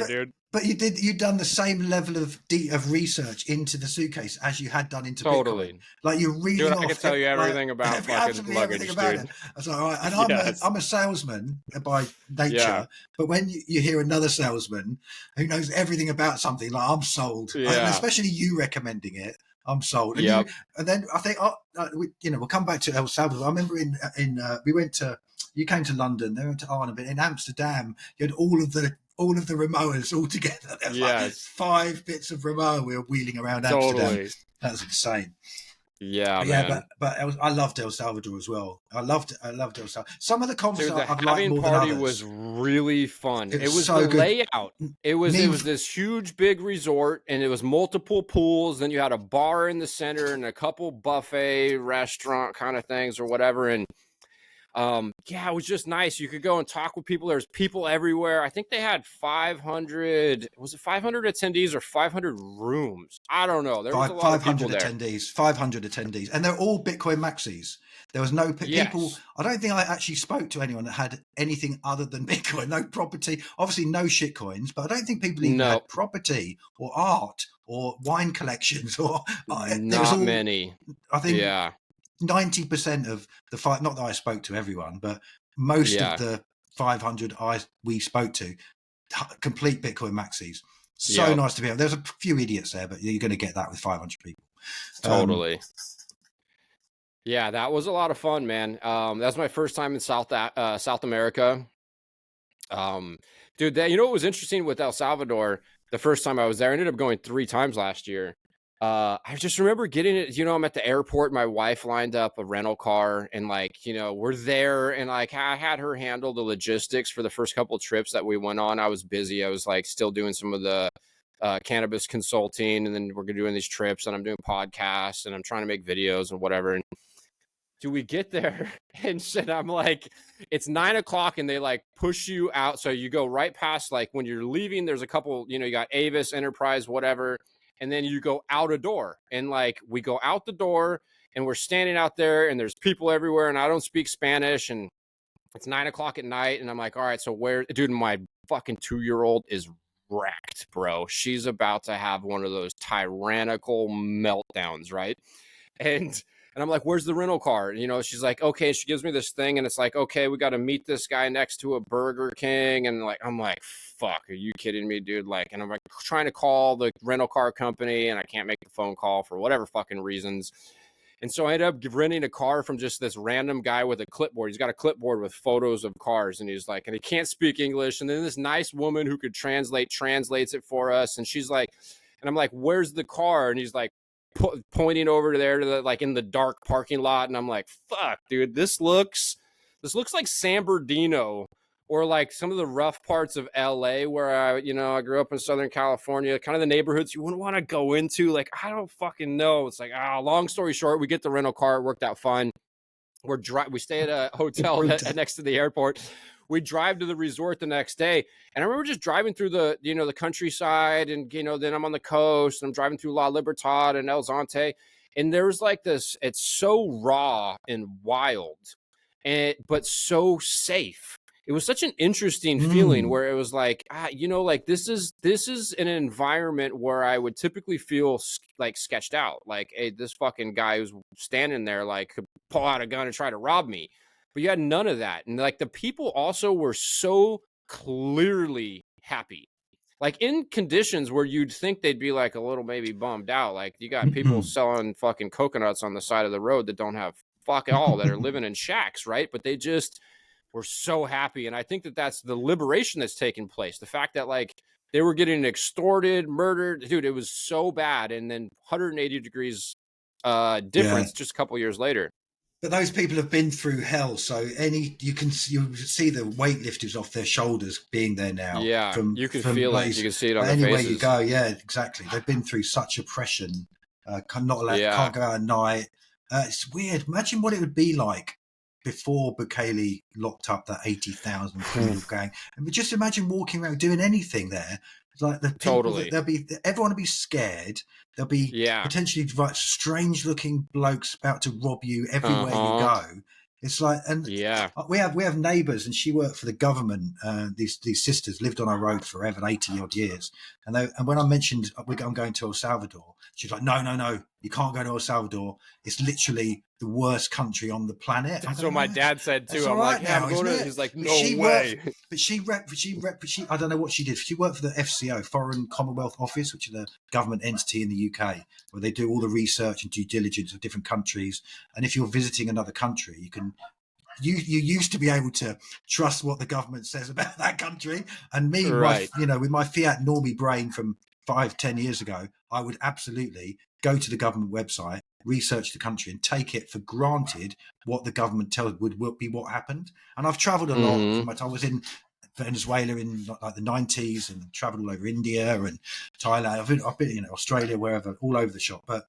dude. But you'd done the same level of research into the suitcase as you had done into totally. Bitcoin. Like you're reading off. I can tell you everything about fucking luggage, dude. I was like, all right. And I'm a salesman by nature, but when you hear another salesman who knows everything about something, like I'm sold. And especially you recommending it, I'm sold. And, and then I think, we'll come back to El Salvador. I remember you came to London, they went to Arnhem, but in Amsterdam, you had all of the Rimowas all together. There was like 5 bits of Rimowa we were wheeling around Amsterdam. That was insane. Yeah, man. But I loved El Salvador as well. I loved El Salvador. Some of the concerts I've liked more party than others. Was really fun. It was so the good. Layout. It was this huge big resort, and it was multiple pools. Then you had a bar in the center and a couple buffet restaurant kind of things or whatever. And it was just nice. You could go and talk with people. There's people everywhere. I think they had 500 attendees or 500 rooms? I don't know. There was a lot of people there. 500 attendees. And they're all Bitcoin maxis. There was no people. I don't think I actually spoke to anyone that had anything other than Bitcoin, no property, obviously no shitcoins, but I don't think people even had property or art or wine collections or not many. I think 90% of the five, not that I spoke to everyone, but most of the 500 we spoke to, complete Bitcoin maxis. So nice to be able. There's a few idiots there, but you're going to get that with 500 people. Totally. That was a lot of fun, man. That's my first time in South America. Dude, what was interesting with El Salvador, the first time I was there, I ended up going 3 times last year. I just remember getting it, I'm at the airport, my wife lined up a rental car and we're there and I had her handle the logistics for the first couple of trips that we went on. I was busy. I was still doing some of the cannabis consulting, and then we're doing these trips and I'm doing podcasts and I'm trying to make videos and whatever. And do we get there and shit, I'm like, it's 9:00 and they push you out. So you go right past, when you're leaving, there's a couple, you got Avis, Enterprise, whatever. And then you go out a door and we go out the door and we're standing out there and there's people everywhere and I don't speak Spanish and it's 9:00 at night. And I'm like, all right, so dude, my fucking 2-year-old is wrecked, bro. She's about to have one of those tyrannical meltdowns. Right. And I'm like, where's the rental car? She's like, okay. She gives me this thing and it's like, okay, we got to meet this guy next to a Burger King. And I'm like, fuck, are you kidding me, dude? And I'm trying to call the rental car company and I can't make the phone call for whatever fucking reasons. And so I ended up renting a car from just this random guy with a clipboard. He's got a clipboard with photos of cars and he's and he can't speak English. And then this nice woman who could translates it for us. And she's like, and I'm like, where's the car? And he's like, pointing over to there to the in the dark parking lot, and I'm like, fuck, dude, this looks like San Bernardino or some of the rough parts of LA where I grew up in Southern California, kind of the neighborhoods you wouldn't want to go into. I don't fucking know. It's long story short, we get the rental car, it worked out fine. We stay at a hotel next to the airport. We drive to the resort the next day. And I remember just driving through the, the countryside and, then I'm on the coast and I'm driving through La Libertad and El Zonte. And there's this, it's so raw and wild, but so safe. It was such an interesting feeling where it was this is an environment where I would typically feel sketched out. Hey, this fucking guy who's standing there could pull out a gun and try to rob me. But you had none of that. And the people also were so clearly happy. In conditions where you'd think they'd be a little maybe bummed out. You got people selling fucking coconuts on the side of the road that don't have fuck all that are living in shacks, right? But they just were so happy. And I think that that's the liberation that's taken place. The fact that like they were getting extorted, murdered, dude, it was so bad. And then 180 degrees difference just a couple years later. But those people have been through hell, so you see the weightlifters off their shoulders being there now. Yeah, you can feel it. You can see it on their anywhere faces. you go. Yeah, exactly. They've been through such oppression. Can't go out at night. It's weird. Imagine what it would be like before Bukele locked up that 80,000 criminal gang, and just imagine walking around doing anything there. Like the people, everyone will be scared. There'll be potentially strange looking blokes about to rob you everywhere you go. It's like, and we have neighbours, and she worked for the government. These sisters lived on our road forever, 80 odd years. And when I mentioned I'm going to El Salvador, she's like, no, you can't go to El Salvador. It's literally the worst country on the planet. That's what my dad said too. I'm like, yeah, I'm going to. He's like, no way. But she I don't know what she did. She worked for the FCO, Foreign Commonwealth Office, which is a government entity in the UK, where they do all the research and due diligence of different countries. And if you're visiting another country, you used to be able to trust what the government says about that country. And me, with my fiat normie brain from 5-10 years ago, I would absolutely go to the government website, research the country, and take it for granted what the government tells would be what happened. And I've travelled a lot. I was in Venezuela in like the 90s and travelled all over India and Thailand. I've been in Australia, wherever, all over the shop. But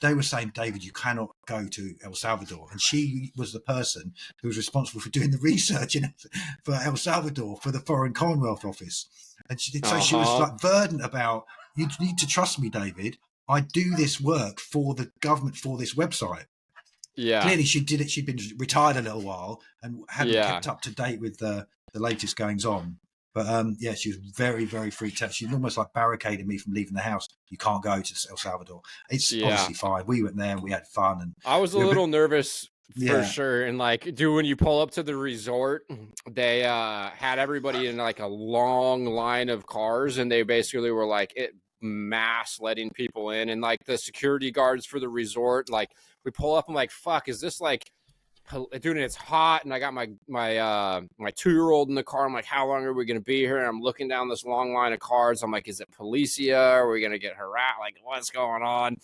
they were saying, David, you cannot go to El Salvador. And she was the person who was responsible for doing the research for El Salvador for the Foreign Commonwealth Office. And she was like verdant about, you need to trust me, David. I do this work for the government for this website. Yeah. Clearly she did it. She'd been retired a little while and hadn't kept up to date with the latest goings on. But she was very, very freaked out. She almost like barricaded me from leaving the house. You can't go to El Salvador. It's obviously fine. We went there and we had fun. And I was a little nervous for sure. And like, dude, when you pull up to the resort, they had everybody in like a long line of cars, and they basically were like mass letting people in, and like the security guards for the resort, like we pull up, I'm like, fuck, is this like, dude, and it's hot, and I got my 2-year-old in the car. I'm like, how long are we gonna be here? And I'm looking down this long line of cars. I'm like, is it policia? Are we gonna get harassed? Like, what's going on?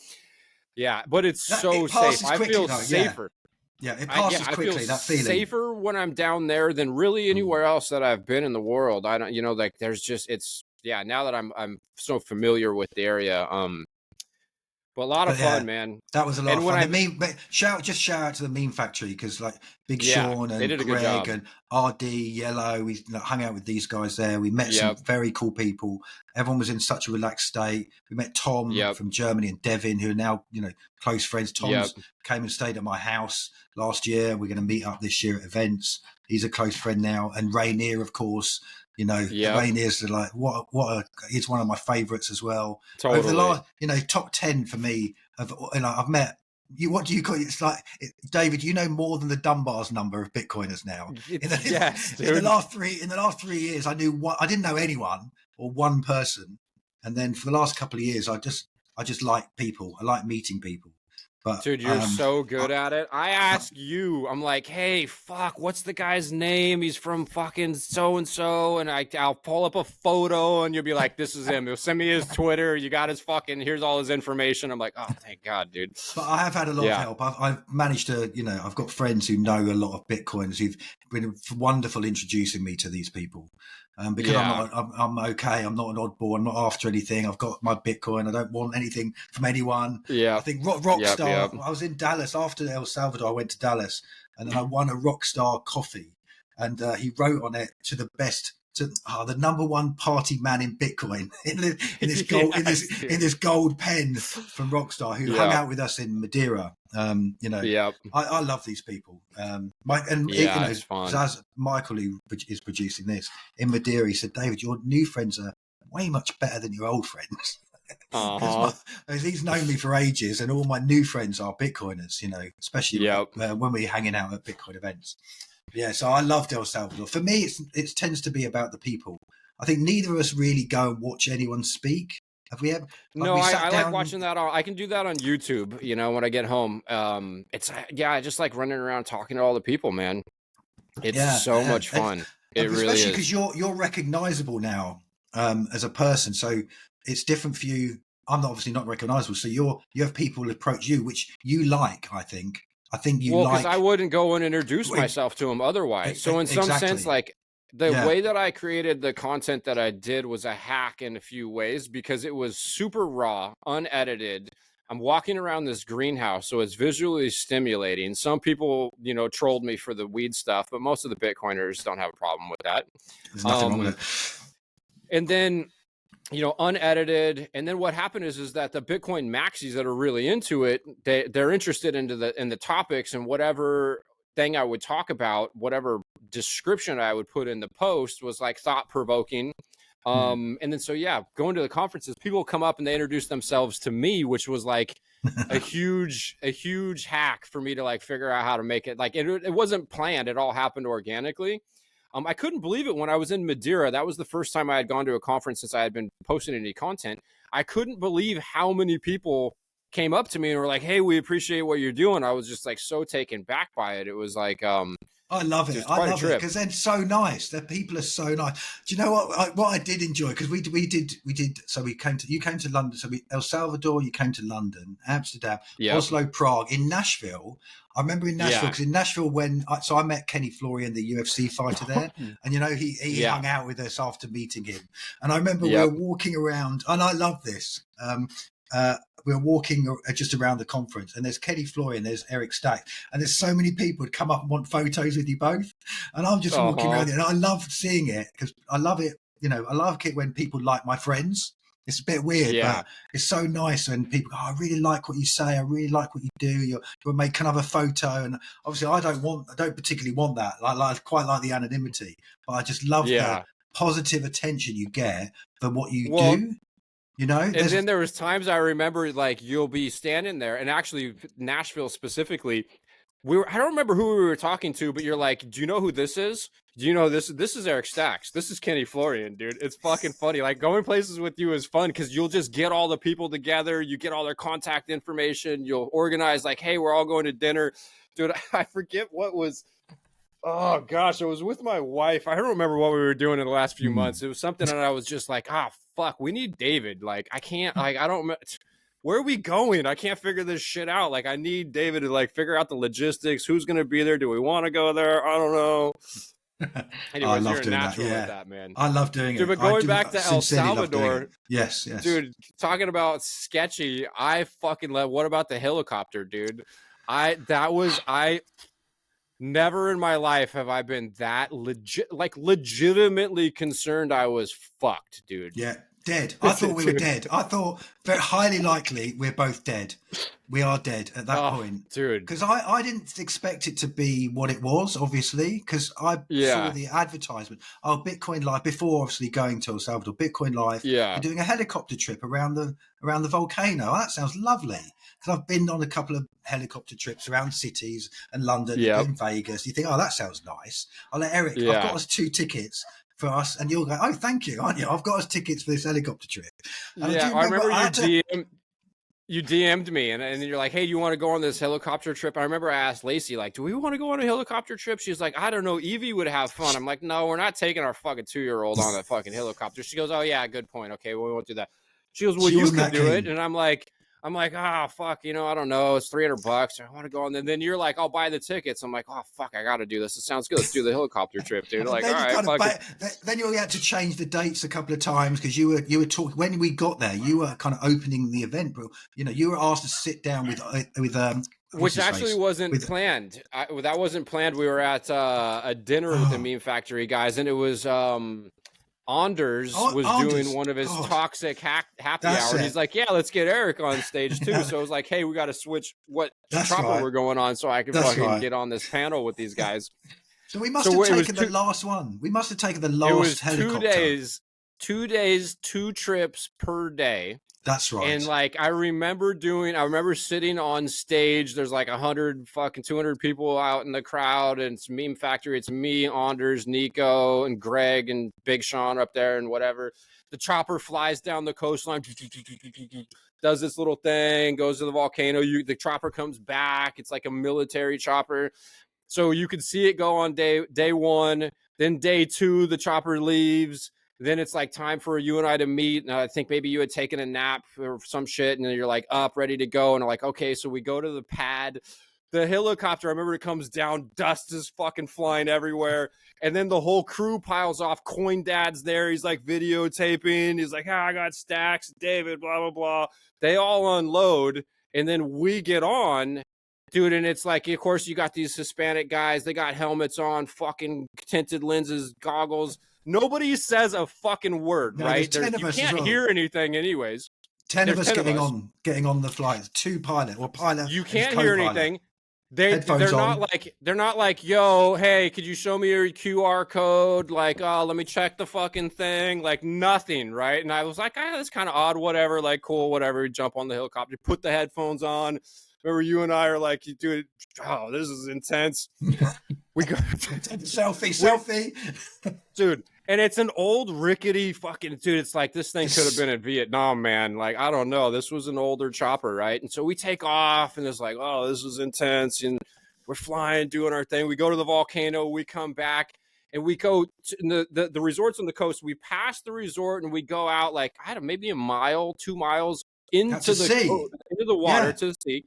Yeah, but it's so safe. I feel safer. Yeah, it passes quickly. That feeling safer when I'm down there than really anywhere else that I've been in the world. I don't, like there's just now that I'm so familiar with the area. But a lot of fun, man. That was a lot of fun. Shout out to the Meme Factory, because like Big Sean and Greg and RD, Yellow, we hung out with these guys there. We met some very cool people. Everyone was in such a relaxed state. We met Tom from Germany and Devin, who are now close friends. Tom came and stayed at my house last year. We're going to meet up this year at events. He's a close friend now. And Rainier, of course. Rainier's like he's one of my favourites as well. Totally. Over the last, top 10 for me. I've met you. What do you call it? It's like, David, more than the Dunbar's number of Bitcoiners now. In the last 3 years, I didn't know anyone or one person, and then for the last couple of years, I just like people. I like meeting people. But, dude, you're so good at it. I ask you, I'm like, hey, fuck, what's the guy's name? He's from fucking so-and-so. And I'll pull up a photo, and you'll be like, this is him. He'll send me his Twitter. You got his here's all his information. I'm like, oh, thank God, dude. But I have had a lot of help. I've managed to, I've got friends who know a lot of Bitcoiners who've been wonderful introducing me to these people. Because I'm okay. I'm not an oddball. I'm not after anything. I've got my Bitcoin. I don't want anything from anyone. Yeah. I think Rockstar. I was in Dallas after El Salvador. I went to Dallas, and then I won a Rockstar coffee, and he wrote on it the number one party man in Bitcoin in this gold pen from Rockstar, who hung out with us in Madeira. I love these people. It's fun. As Michael, who is producing this in Madeira, he said, David, your new friends are way much better than your old friends. He's known me for ages, and all my new friends are Bitcoiners, especially when we're hanging out at Bitcoin events. Yeah, so I loved El Salvador. For me, it tends to be about the people. I think neither of us really go and watch anyone speak. Have we ever? Like No, we I sat like down. watching that on. I can do that on YouTube. You know, when I get home. It's yeah, I just like running around talking to all the people, man. It's Yeah, so much fun. It really especially is. because you're recognizable now as a person, so it's different for you. I'm obviously not recognizable, so you have people approach you, which you like. I think you Well, because I like wouldn't go and introduce myself to them otherwise. So in some sense, exactly. like the Yeah. way that I created the content that I did was a hack in a few ways because it was super raw, unedited. I'm walking around this greenhouse, so it's visually stimulating. Some people, you know, trolled me for the weed stuff, but most of the Bitcoiners don't have a problem with that. There's nothing wrong with And then, you know, unedited. And then what happened is that the Bitcoin maxis that are really into it, they're interested in the topics, and whatever thing I would talk about, whatever description I would put in the post was like thought provoking. And then, so yeah, going to the conferences, people come up and they introduce themselves to me, which was like a huge hack for me to like figure out how to make it. Like it wasn't planned. It all happened organically. I couldn't believe it when I was in Madeira. That was the first time I had gone to a conference since I had been posting any content. I couldn't believe how many people came up to me and were like, "Hey, we appreciate what you're doing." I was just like so taken back by it. It was like, I love it. I love it because they're so nice. The people are so nice. Do you know what I did enjoy? Because we did. So you came to London. So El Salvador, you came to London, Amsterdam, yep. Oslo, Prague, in Nashville. I remember in Nashville because in Nashville I met Kenny Florian, the UFC fighter there, and you know he hung out with us after meeting him. And I remember we were walking around, and I love this. We were walking just around the conference, and there's Kenny Florian, there's Eric Stack, and there's so many people who come up and want photos with you both. And I'm just walking around there, and I love seeing it because I love it. You know, I love it when people like my friends. It's a bit weird, but it's so nice when people go, "Oh, I really like what you say. I really like what you do. You'll make another photo." And obviously, I don't particularly want that. I quite like the anonymity, but I just love the positive attention you get for what you do. You know, and then there was times I remember like you'll be standing there, and actually Nashville specifically, I don't remember who we were talking to, but you're like, "Do you know who this is? Do you know this? This is Eric Stacks. This is Kenny Florian, dude. It's fucking funny. Like going places with you is fun because you'll just get all the people together. You get all their contact information. You'll organize like, hey, we're all going to dinner, dude. I forget what was. Oh gosh, it was with my wife. I don't remember what we were doing in the last few months. It was something that I was just like, fuck, we need David. Like, I can't, like, I don't, where are we going? I can't figure this shit out. Like, I need David to like figure out the logistics. Who's going to be there? Do we want to go there? I don't know. Anyways, I love doing that. With that, man. I love doing it. But going back to El Salvador, yes, dude, talking about sketchy, I fucking love. What about the helicopter, dude? Never in my life have I been that legitimately concerned I was fucked, dude. Yeah, dead. I thought we were dead. I thought very highly likely we're both dead. We are dead at that point. Dude. Because I didn't expect it to be what it was, obviously, because I saw the advertisement. Oh, Bitcoin Live, before obviously going to El Salvador, Bitcoin Live, you're doing a helicopter trip around the volcano. Oh, that sounds lovely. Because I've been on a couple of helicopter trips around cities and London and in Vegas. You think, oh, that sounds nice. I'll let Eric, I've got us 2 tickets for us, and you'll go, oh, thank you, aren't you? I've got us tickets for this helicopter trip. And I remember you DM'd me, and you're like, hey, you want to go on this helicopter trip? I remember I asked Lacey, like, do we want to go on a helicopter trip? She's like, I don't know, Evie would have fun. I'm like, no, we're not taking our fucking 2-year-old on that fucking helicopter. She goes, oh yeah, good point. Okay, well, we won't do that. She goes, well, you can do it. And I'm like, fuck, you know, I don't know. It's $300. I want to go on. And then you're like, I'll buy the tickets. I'm like, oh, fuck, I got to do this. It sounds good. Let's do the helicopter trip, dude. Like, all right. Then you had to change the dates a couple of times because you were talking, when we got there, you were kind of opening the event, bro. You know, you were asked to sit down with which actually wasn't planned. That wasn't planned. We were at a dinner with the Meme Factory guys, and it was, Anders was doing one of his toxic happy hour. He's like, yeah, let's get Eric on stage too. So I was like, hey, we got to switch what chopper we're going on so I can fucking get on this panel with these guys. So we must have taken the last one. We must have taken the last helicopter. 2 days, 2 trips per day. That's right. And like, I remember sitting on stage. There's like 200 people out in the crowd, and it's Meme Factory. It's me, Anders, Nico, and Greg, and Big Sean up there, and whatever. The chopper flies down the coastline, does this little thing, goes to the volcano. The chopper comes back. It's like a military chopper. So you could see it go on day one. Then day two, the chopper leaves. Then it's like time for you and I to meet. And I think maybe you had taken a nap or some shit, and then you're like up, ready to go. And I'm like, okay, so we go to the pad. The helicopter, I remember it comes down, dust is fucking flying everywhere. And then the whole crew piles off. Coin Dad's there. He's like videotaping. He's like, I got Stacks, David, blah, blah, blah. They all unload. And then we get on. Dude, and it's like, of course, you got these Hispanic guys. They got helmets on, fucking tinted lenses, goggles. Nobody says a fucking word, right? You can't hear anything anyways. 10 of us getting on the flight. 2 pilot or pilot. You can't hear anything. They're not like, yo, hey, could you show me your QR code? Like, oh, let me check the fucking thing. Like, nothing, right? And I was like, that's kind of odd, whatever. Like, cool, whatever. We jump on the helicopter, put the headphones on. Remember, you and I are like, dude, oh, this is intense. We go selfie, dude. And it's an old rickety fucking dude. It's like, this thing could have been in Vietnam, man. Like, I don't know. This was an older chopper, right? And so we take off, and it's like, oh, this is intense. And we're flying, doing our thing. We go to the volcano. We come back, and we go to the resorts on the coast. We pass the resort, and we go out like, I don't know, maybe a mile, 2 miles into the water, to the sea.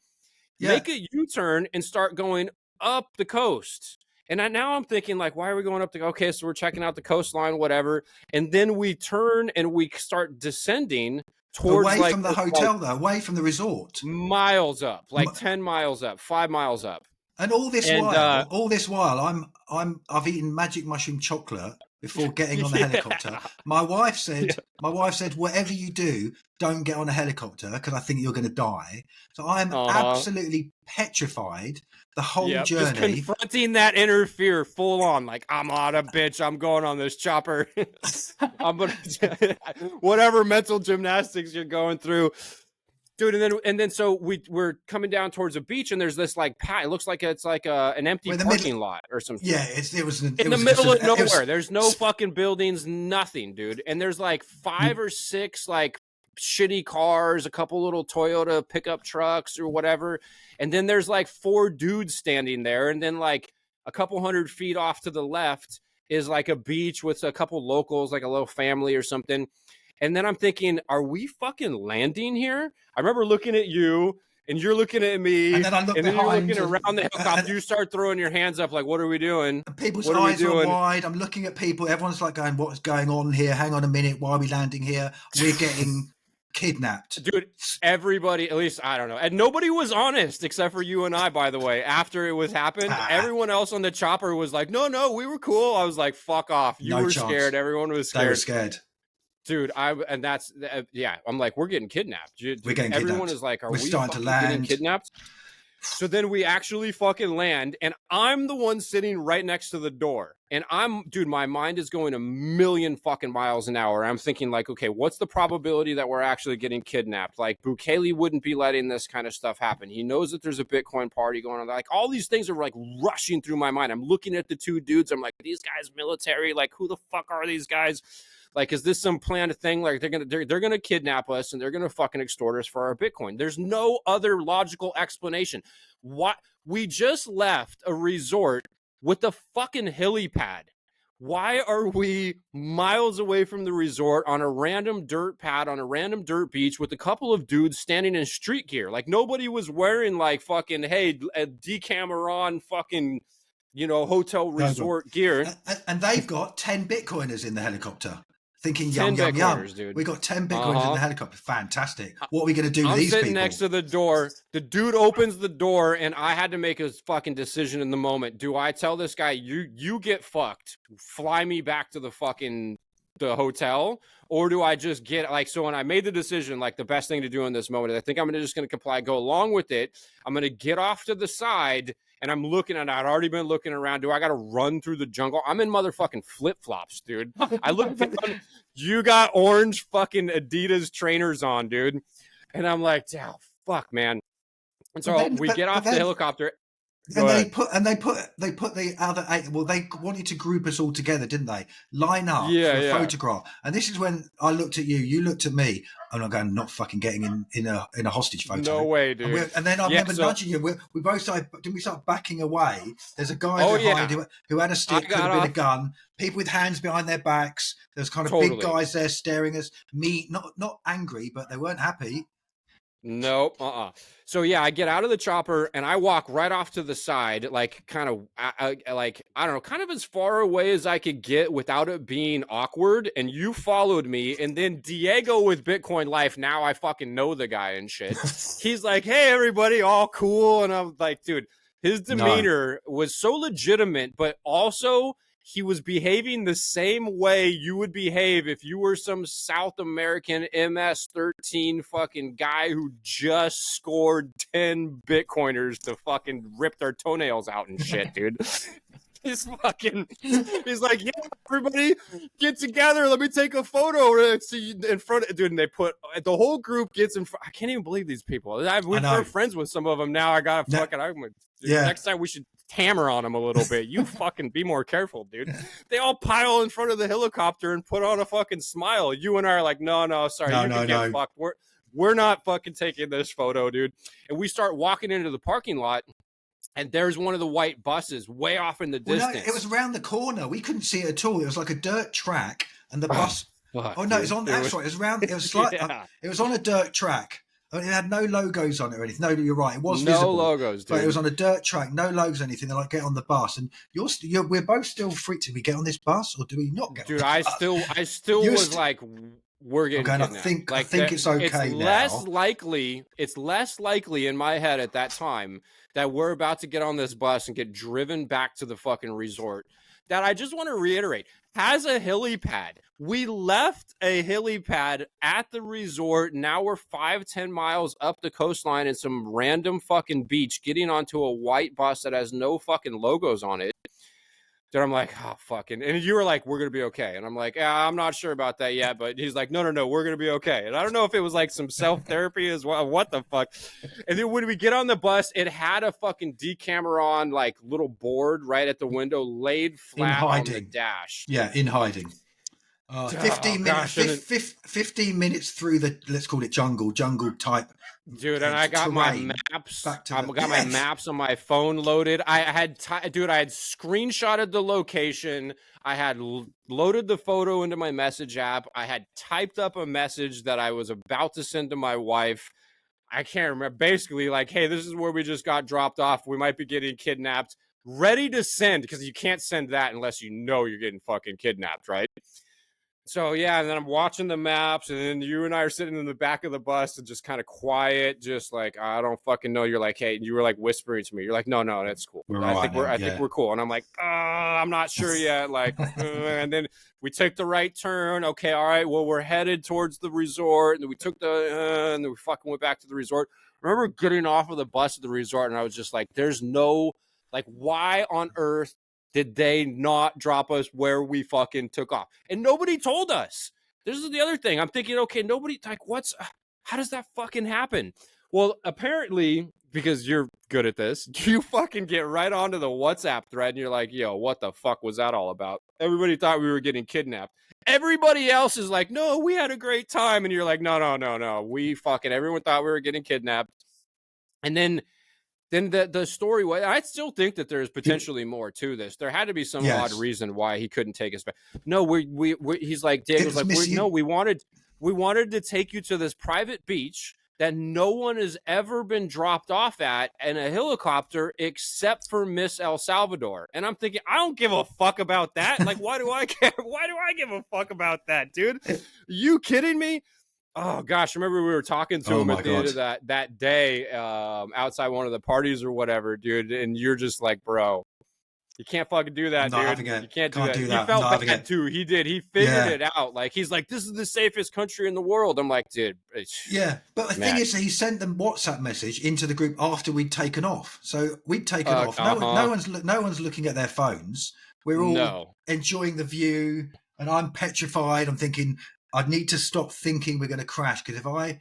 Yeah. Make a U-turn and start going up the coast. And now I'm thinking, like, why are we going up okay, so we're checking out the coastline, whatever. And then we turn and we start descending towards away from the hotel, though, away from the resort. Miles up, like 10 miles up, 5 miles up. And all this while, I've eaten magic mushroom chocolate before getting on the helicopter. Yeah. My wife said, whatever you do, don't get on a helicopter because I think you're going to die. So I'm absolutely petrified the whole journey. Just confronting that inner fear full on, like, I'm on a bitch. I'm going on this chopper. I'm going to whatever mental gymnastics you're going through. Dude, and then so we're coming down towards a beach, and there's this like pad. It looks like it's like an empty parking lot or something. Yeah, it was in the middle of nowhere. There's no fucking buildings, nothing, dude. And there's like 5 or 6 like shitty cars, a couple little Toyota pickup trucks or whatever, and then there's like 4 dudes standing there, and then like a couple hundred feet off to the left is like a beach with a couple locals, like a little family or something. And then I'm thinking, are we fucking landing here? I remember looking at you, and you're looking at me, and then I look and behind, then you're looking around the helicopter. You start throwing your hands up, like, "What are we doing?" And people's eyes are wide. I'm looking at people. Everyone's like going, "What's going on here? Hang on a minute. Why are we landing here? We're getting kidnapped." Dude, everybody, at least I don't know, and nobody was honest except for you and I. By the way, after it was happened, everyone else on the chopper was like, "No, we were cool." I was like, "Fuck off." You were scared. Everyone was scared. They were scared. Dude, I'm like, we're getting kidnapped. Dude, we're getting everyone kidnapped. Is like, are we're we starting to land. Getting kidnapped? So then we actually fucking land, and I'm the one sitting right next to the door. And my mind is going a million fucking miles an hour. I'm thinking like, okay, what's the probability that we're actually getting kidnapped? Like, Bukele wouldn't be letting this kind of stuff happen. He knows that there's a Bitcoin party going on. Like, all these things are like rushing through my mind. I'm looking at the 2 dudes. I'm like, these guys military, like, who the fuck are these guys? Like, is this some planned thing? Like, they're gonna kidnap us and they're gonna fucking extort us for our Bitcoin. There's no other logical explanation. What? We just left a resort with a fucking helipad. Why are we miles away from the resort on a random dirt pad on a random dirt beach with a couple of dudes standing in street gear? Like, nobody was wearing like fucking, hey, a Decameron fucking, hotel resort gear. And they've got 10 Bitcoiners in the helicopter. Thinking yum, dude. We got 10 Bitcoins in the helicopter. Fantastic. What are we going to do with these people? I'm sitting next to the door. The dude opens the door, and I had to make a fucking decision in the moment. Do I tell this guy, you get fucked, fly me back to the hotel? Or do I just get, like, so when I made the decision, like, the best thing to do in this moment, I think I'm just going to comply, go along with it. I'm going to get off to the side And I'm looking and I'd already been looking around. Do I got to run through the jungle? I'm in motherfucking flip-flops, dude. I look down, you got orange fucking Adidas trainers on, dude. And I'm like, oh, fuck, man. And so we get off the helicopter. And they put the other 8. Well, they wanted to group us all together, didn't they? Line up for a photograph. And this is when I looked at you. You looked at me. And I'm going, not fucking getting in a hostage photo. No way, dude. And then I remember nudging you. We both started. Didn't we start backing away? There's a guy who had a stick, could have been a gun. People with hands behind their backs. There's kind of big guys there staring at us. Me, not angry, but they weren't happy. Nope. So yeah, I get out of the chopper and I walk right off to the side, like kind of like, I don't know, kind of as far away as I could get without it being awkward. And you followed me. And then Diego with Bitcoin Life, now I fucking know the guy and shit. He's like, hey, everybody, all cool. And I'm like, dude, his demeanor was so legitimate, but also he was behaving the same way you would behave if you were some South American MS-13 fucking guy who just scored 10 Bitcoiners to fucking rip their toenails out and shit, dude. He's like, yeah, everybody get together. Let me take a photo in front of, dude. And they put, the whole group gets in front. I can't even believe these people. We're friends with some of them now. I got to fucking, next time we should hammer on them a little bit. You fucking be more careful, dude. They all pile in front of the helicopter and put on a fucking smile. You and I are like, no, sorry, you can get fucked. We're not fucking taking this photo, dude. And we start walking into the parking lot, and there's one of the white buses way off in the distance. No, it was around the corner. We couldn't see it at all. It was like a dirt track, and the bus. Fuck, no, it was on. That's right. It was round. It was like it was on a dirt track. I mean, it had no logos on it or anything. No, you're right. It was visible. No logos, dude. But it was on a dirt track, no logos or anything. They're like, get on the bus. And we're both still freaked. Do we get on this bus or do we not get on this bus? I still was like, we're getting kidnapped. I think it's okay now. It's less likely in my head at that time that we're about to get on this bus and get driven back to the fucking resort. That I just want to reiterate, has a helipad. We left a helipad at the resort. Now we're 5-10 miles up the coastline in some random fucking beach, getting onto a white bus that has no fucking logos on it. Dude, I'm like, oh, fucking. And you were like, we're going to be okay. And I'm like, I'm not sure about that yet. But he's like, no, we're going to be okay. And I don't know if it was like some self-therapy as well. What the fuck? And then when we get on the bus, it had a fucking Decameron, like, little board right at the window laid flat on the dash. Yeah, in hiding. 15 minutes through the, let's call it jungle type. Dude, and I got my maps. My maps on my phone loaded. I had screenshotted the location. I had loaded the photo into my message app. I had typed up a message that I was about to send to my wife. I can't remember. Basically, like, hey, this is where we just got dropped off. We might be getting kidnapped. Ready to send, because you can't send that unless you know you're getting fucking kidnapped, right? So, yeah, and then I'm watching the maps, and then you and I are sitting in the back of the bus and just kind of quiet, just like, I don't fucking know. You're like, hey, and you were like whispering to me. You're like, no, that's cool. I think we're cool. And I'm like, I'm not sure yet. Like, and then we took the right turn. Okay, all right, well, we're headed towards the resort. And then we took and then we fucking went back to the resort. I remember getting off of the bus at the resort, and I was just like, there's no, like, why on earth did they not drop us where we fucking took off? And nobody told us. This is the other thing. I'm thinking, okay, nobody, like, how does that fucking happen? Well, apparently, because you're good at this, you fucking get right onto the WhatsApp thread and you're like, yo, what the fuck was that all about? Everybody thought we were getting kidnapped. Everybody else is like, no, we had a great time. And you're like, no. Everyone thought we were getting kidnapped. And then the story was, I still think that there's potentially more to this. There had to be some odd reason why he couldn't take us back. No, he's like, Diego's like, we wanted to take you to this private beach that no one has ever been dropped off at in a helicopter except for Miss El Salvador. And I'm thinking, I don't give a fuck about that. Like, why do I care? Why do I give a fuck about that, dude? You kidding me? Oh, gosh, remember we were talking to him at the end of that day outside one of the parties or whatever, dude, and you're just like, bro, You can't fucking do that, I'm not dude. having it. You can't do Can't that. do He that. I'm felt not having bad it. too. He did. He figured Yeah. it out. Like, he's like, this is the safest country in the world. I'm like, dude. Yeah, but the thing is, he sent them WhatsApp message into the group after we'd taken off. So we'd taken off. No one's looking at their phones. We're all enjoying the view, and I'm petrified. I'm thinking I need to stop thinking we're going to crash, because if I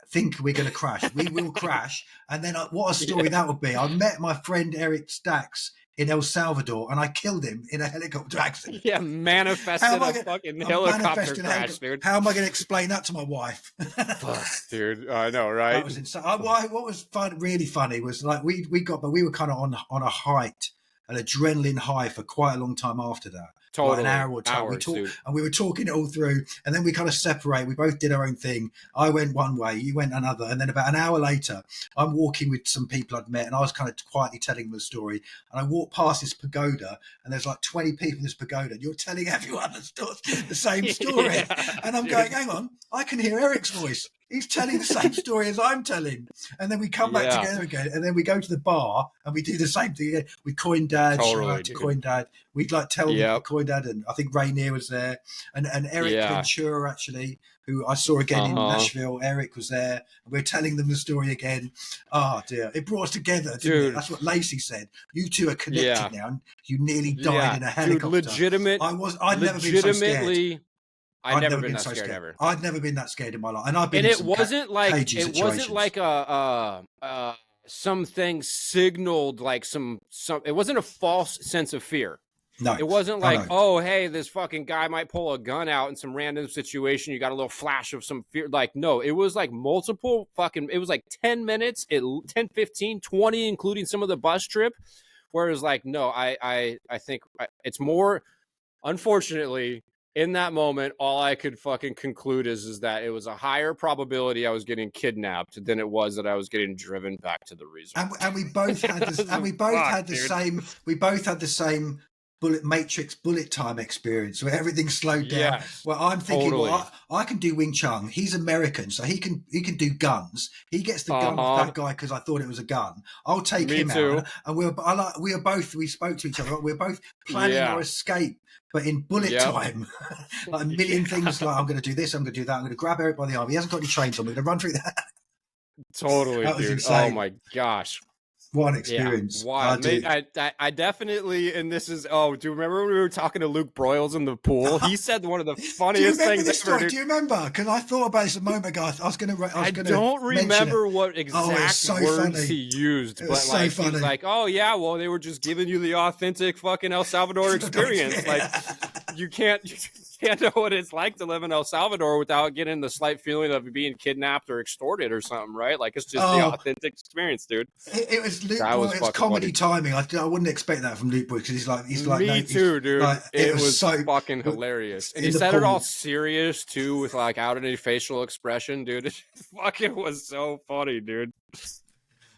think we're going to crash, we will crash. And then what a story that would be. I met my friend Eric Stacks in El Salvador, and I killed him in a helicopter accident. Yeah, manifested a fucking helicopter crash, dude. How am I going to explain that to my wife? Fuck, dude, I know, right? That was insane. What was really funny was, like, we were kind of on a height, an adrenaline high for quite a long time after that. Totally. Like an hour or two. And we were talking it all through, and then we kind of separate. We both did our own thing. I went one way, you went another. And then about an hour later, I'm walking with some people I'd met, and I was kind of quietly telling them the story. And I walked past this pagoda, and there's like 20 people in this pagoda, and you're telling everyone the same story. And I'm going, hang on, I can hear Eric's voice. He's telling the same story as I'm telling. And then we come back together again, and then we go to the bar and we do the same thing again. We Coin Dad, shout out to Coin Dad. We'd like tell them Coin Dad, and I think Rainier was there, and Eric Ventura, actually, who I saw again in Nashville. Eric was there. And we're telling them the story again. Oh dear, it brought us together, didn't it? That's what Lacey said. You two are connected now, and you nearly died in a helicopter. Dude, I'd never been so scared. I'd never been that scared ever. I'd never been that scared in my life, and I've been. And it wasn't like something signaled, like some. It wasn't a false sense of fear. No, it wasn't like, oh, hey, this fucking guy might pull a gun out in some random situation. You got a little flash of some fear. Like, no, it was like multiple fucking. It was like 10 minutes, 10, 15, 20, including some of the bus trip. Whereas, like, no, I think it's more. Unfortunately, in that moment, all I could fucking conclude is that it was a higher probability I was getting kidnapped than it was that I was getting driven back to the resort. And we both had this, and we both had the same. We both had the same bullet time experience where everything slowed down. Yes, well, I'm thinking, well, I can do Wing Chun. He's American, so he can do guns. He gets the gun off that guy because I thought it was a gun. I'll take him out. And we spoke to each other. We're both planning our escape, but in bullet time. Like a million things. Like, I'm going to do this. I'm going to do that. I'm going to grab Eric by the arm. He hasn't got any chains on. I'm going to run through that. Totally, that was dude. insane. Oh my gosh. What an experience. Yeah, wow. I definitely, and this is, do you remember when we were talking to Luke Broyles in the pool? He said one of the funniest things ever. Do you remember? Because I thought about this a moment ago. I don't remember what exact words funny. He used, but so like, funny. he was like, oh yeah, well, they were just giving you the authentic fucking El Salvador experience. Like, you can't know what it's like to live in El Salvador without getting the slight feeling of being kidnapped or extorted or something, right? Like, it's just the authentic experience, dude. It was Luke Broyles. It's comedy timing. I wouldn't expect that from Luke Broyles, because he's like me too, dude. Like, it was so fucking hilarious, and he said it all serious too, with like out any facial expression, dude. It fucking was so funny, dude.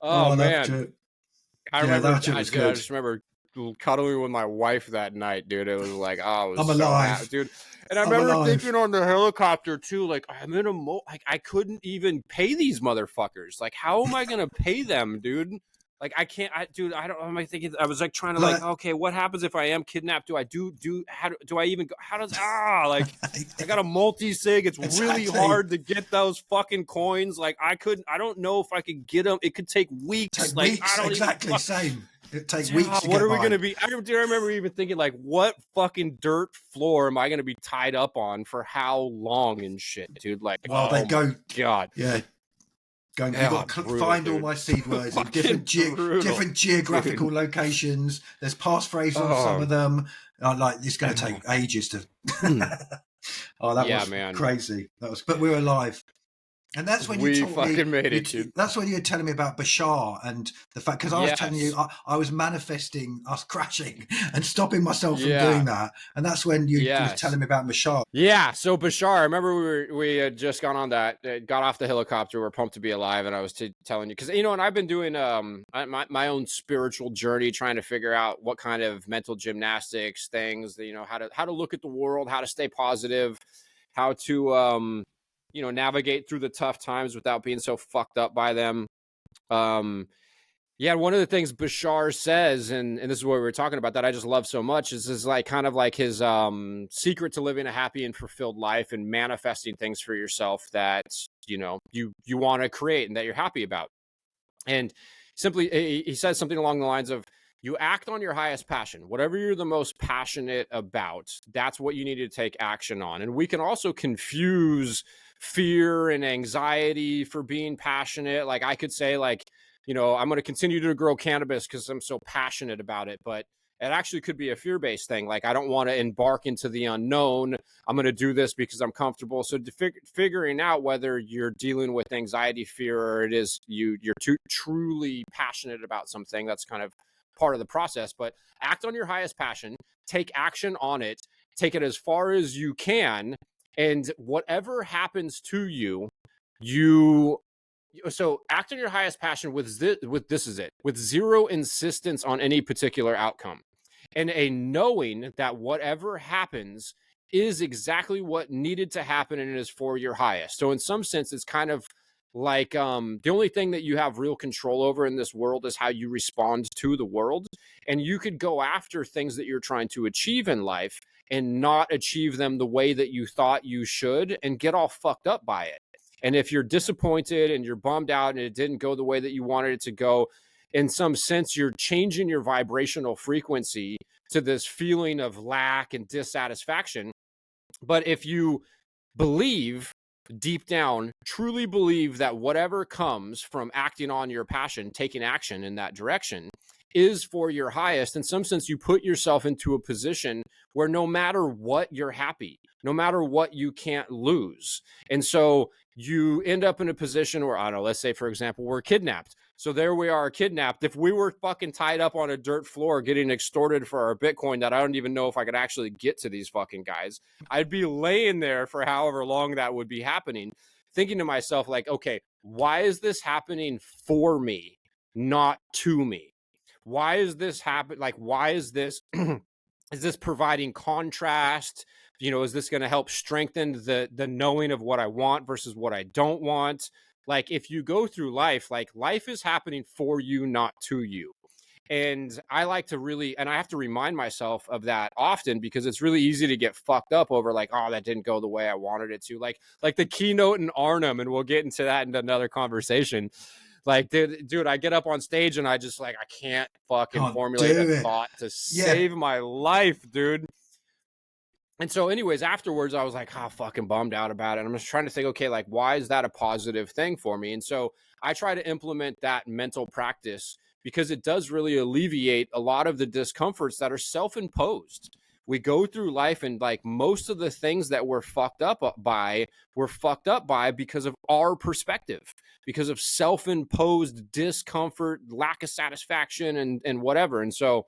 Oh man, I remember. I just remember cuddling with my wife that night, dude. It was like, oh, it was I'm alive, happy, dude. And I remember thinking on the helicopter too, like, I'm in like, I couldn't even pay these motherfuckers. Like, how am I gonna pay them, dude? Like, I can't, am I thinking? I was like trying to like, okay, what happens if I am kidnapped? Do I do I even go? How does like, I got a multi-sig. It's really hard to get those fucking coins. Like, I don't know if I could get them. It could take weeks. Same. It takes weeks to what get are we by. going to be? I remember even thinking, like, what fucking dirt floor am I going to be tied up on for how long and shit, dude? Like, they go. God. Yeah. You've got to find all my seed words in different geographical locations. There's passphrase on some of them. Like, it's going to take ages to. That was crazy. But we were alive. And that's when you made it, dude. That's when you were telling me about Bashar and the fact, because I was telling you I was manifesting us crashing and stopping myself from doing that. And that's when you were telling me about Bashar. Yeah. So Bashar, I remember we had just got off the helicopter. We're pumped to be alive, and I was telling you, because and I've been doing my own spiritual journey, trying to figure out what kind of mental gymnastics things, how to look at the world, how to stay positive, how to navigate through the tough times without being so fucked up by them. Yeah, one of the things Bashar says, and this is what we were talking about that I just love so much, is like kind of like his secret to living a happy and fulfilled life and manifesting things for yourself that you want to create and that you're happy about. And simply, he says something along the lines of, you act on your highest passion. Whatever you're the most passionate about, that's what you need to take action on. And we can also confuse fear and anxiety for being passionate. Like I could say, like, I'm going to continue to grow cannabis because I'm so passionate about it. But it actually could be a fear-based thing. Like, I don't want to embark into the unknown. I'm going to do this because I'm comfortable. So figuring out whether you're dealing with anxiety, fear, or it is you're truly passionate about something, that's kind of part of the process. But act on your highest passion, take action on it, take it as far as you can, and whatever happens to you, so act on your highest passion with zero insistence on any particular outcome, and a knowing that whatever happens is exactly what needed to happen and it is for your highest. So in some sense, it's kind of like the only thing that you have real control over in this world is how you respond to the world. And you could go after things that you're trying to achieve in life and not achieve them the way that you thought you should and get all fucked up by it. And if you're disappointed and you're bummed out and it didn't go the way that you wanted it to go, in some sense, you're changing your vibrational frequency to this feeling of lack and dissatisfaction. But if you believe deep down, truly believe that whatever comes from acting on your passion, taking action in that direction, is for your highest, in some sense, you put yourself into a position where no matter what, you're happy, no matter what, you can't lose. And so you end up in a position where, I don't know, let's say, for example, we're kidnapped. So there we are, kidnapped. If we were fucking tied up on a dirt floor getting extorted for our Bitcoin that I don't even know if I could actually get to these fucking guys, I'd be laying there for however long that would be happening, thinking to myself, like, okay, why is this happening for me, not to me? Why is this happen? Like, why is this? Is this providing contrast? Is this going to help strengthen the knowing of what I want versus what I don't want? Like, if you go through life, like, life is happening for you, not to you. And I like to really, and I have to remind myself of that often, because it's really easy to get fucked up over, like, oh, that didn't go the way I wanted it to. Like the keynote in Arnhem, and we'll get into that in another conversation. Like, dude, I get up on stage and I just, like, I can't fucking formulate a thought to save my life, dude. And so anyways, afterwards, I was like, fucking bummed out about it. And I'm just trying to think, okay, like, why is that a positive thing for me? And so I try to implement that mental practice because it does really alleviate a lot of the discomforts that are self-imposed. We go through life, and like most of the things that we're fucked up by because of our perspective, because of self-imposed discomfort, lack of satisfaction, and whatever. And so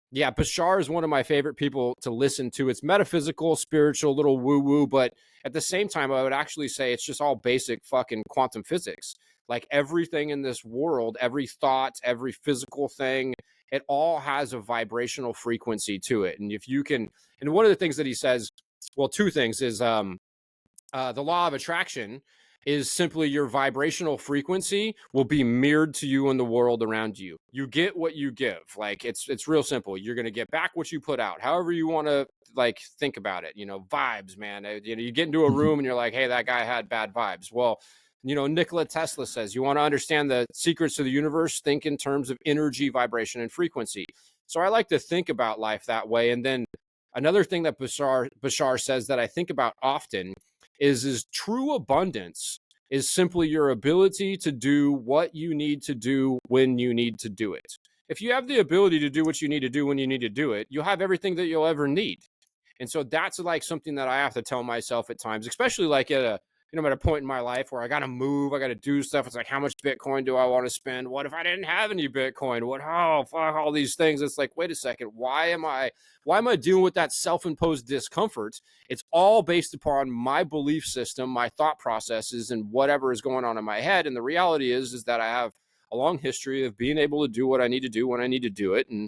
yeah, Bashar is one of my favorite people to listen to. It's metaphysical, spiritual, little woo-woo, but at the same time, I would actually say it's just all basic fucking quantum physics. Like, everything in this world, every thought, every physical thing, it all has a vibrational frequency to it. And if you can, and one of the things that he says, well, two things is the law of attraction is simply your vibrational frequency will be mirrored to you in the world around you. You get what you give. Like, it's real simple. You're going to get back what you put out, however you want to, like, think about it. Vibes, man. You get into a room and you're like, hey, that guy had bad vibes. Well, Nikola Tesla says, you want to understand the secrets of the universe, think in terms of energy, vibration, and frequency. So I like to think about life that way. And then another thing that Bashar says that I think about often is true abundance is simply your ability to do what you need to do when you need to do it. If you have the ability to do what you need to do when you need to do it, you'll have everything that you'll ever need. And so that's like something that I have to tell myself at times, especially like at a point in my life where I got to move, I got to do stuff. It's like, how much Bitcoin do I want to spend? What if I didn't have any Bitcoin? Fuck all these things. It's like, wait a second, why am I dealing with that self-imposed discomfort? It's all based upon my belief system, my thought processes, and whatever is going on in my head. And the reality is that I have a long history of being able to do what I need to do when I need to do it. And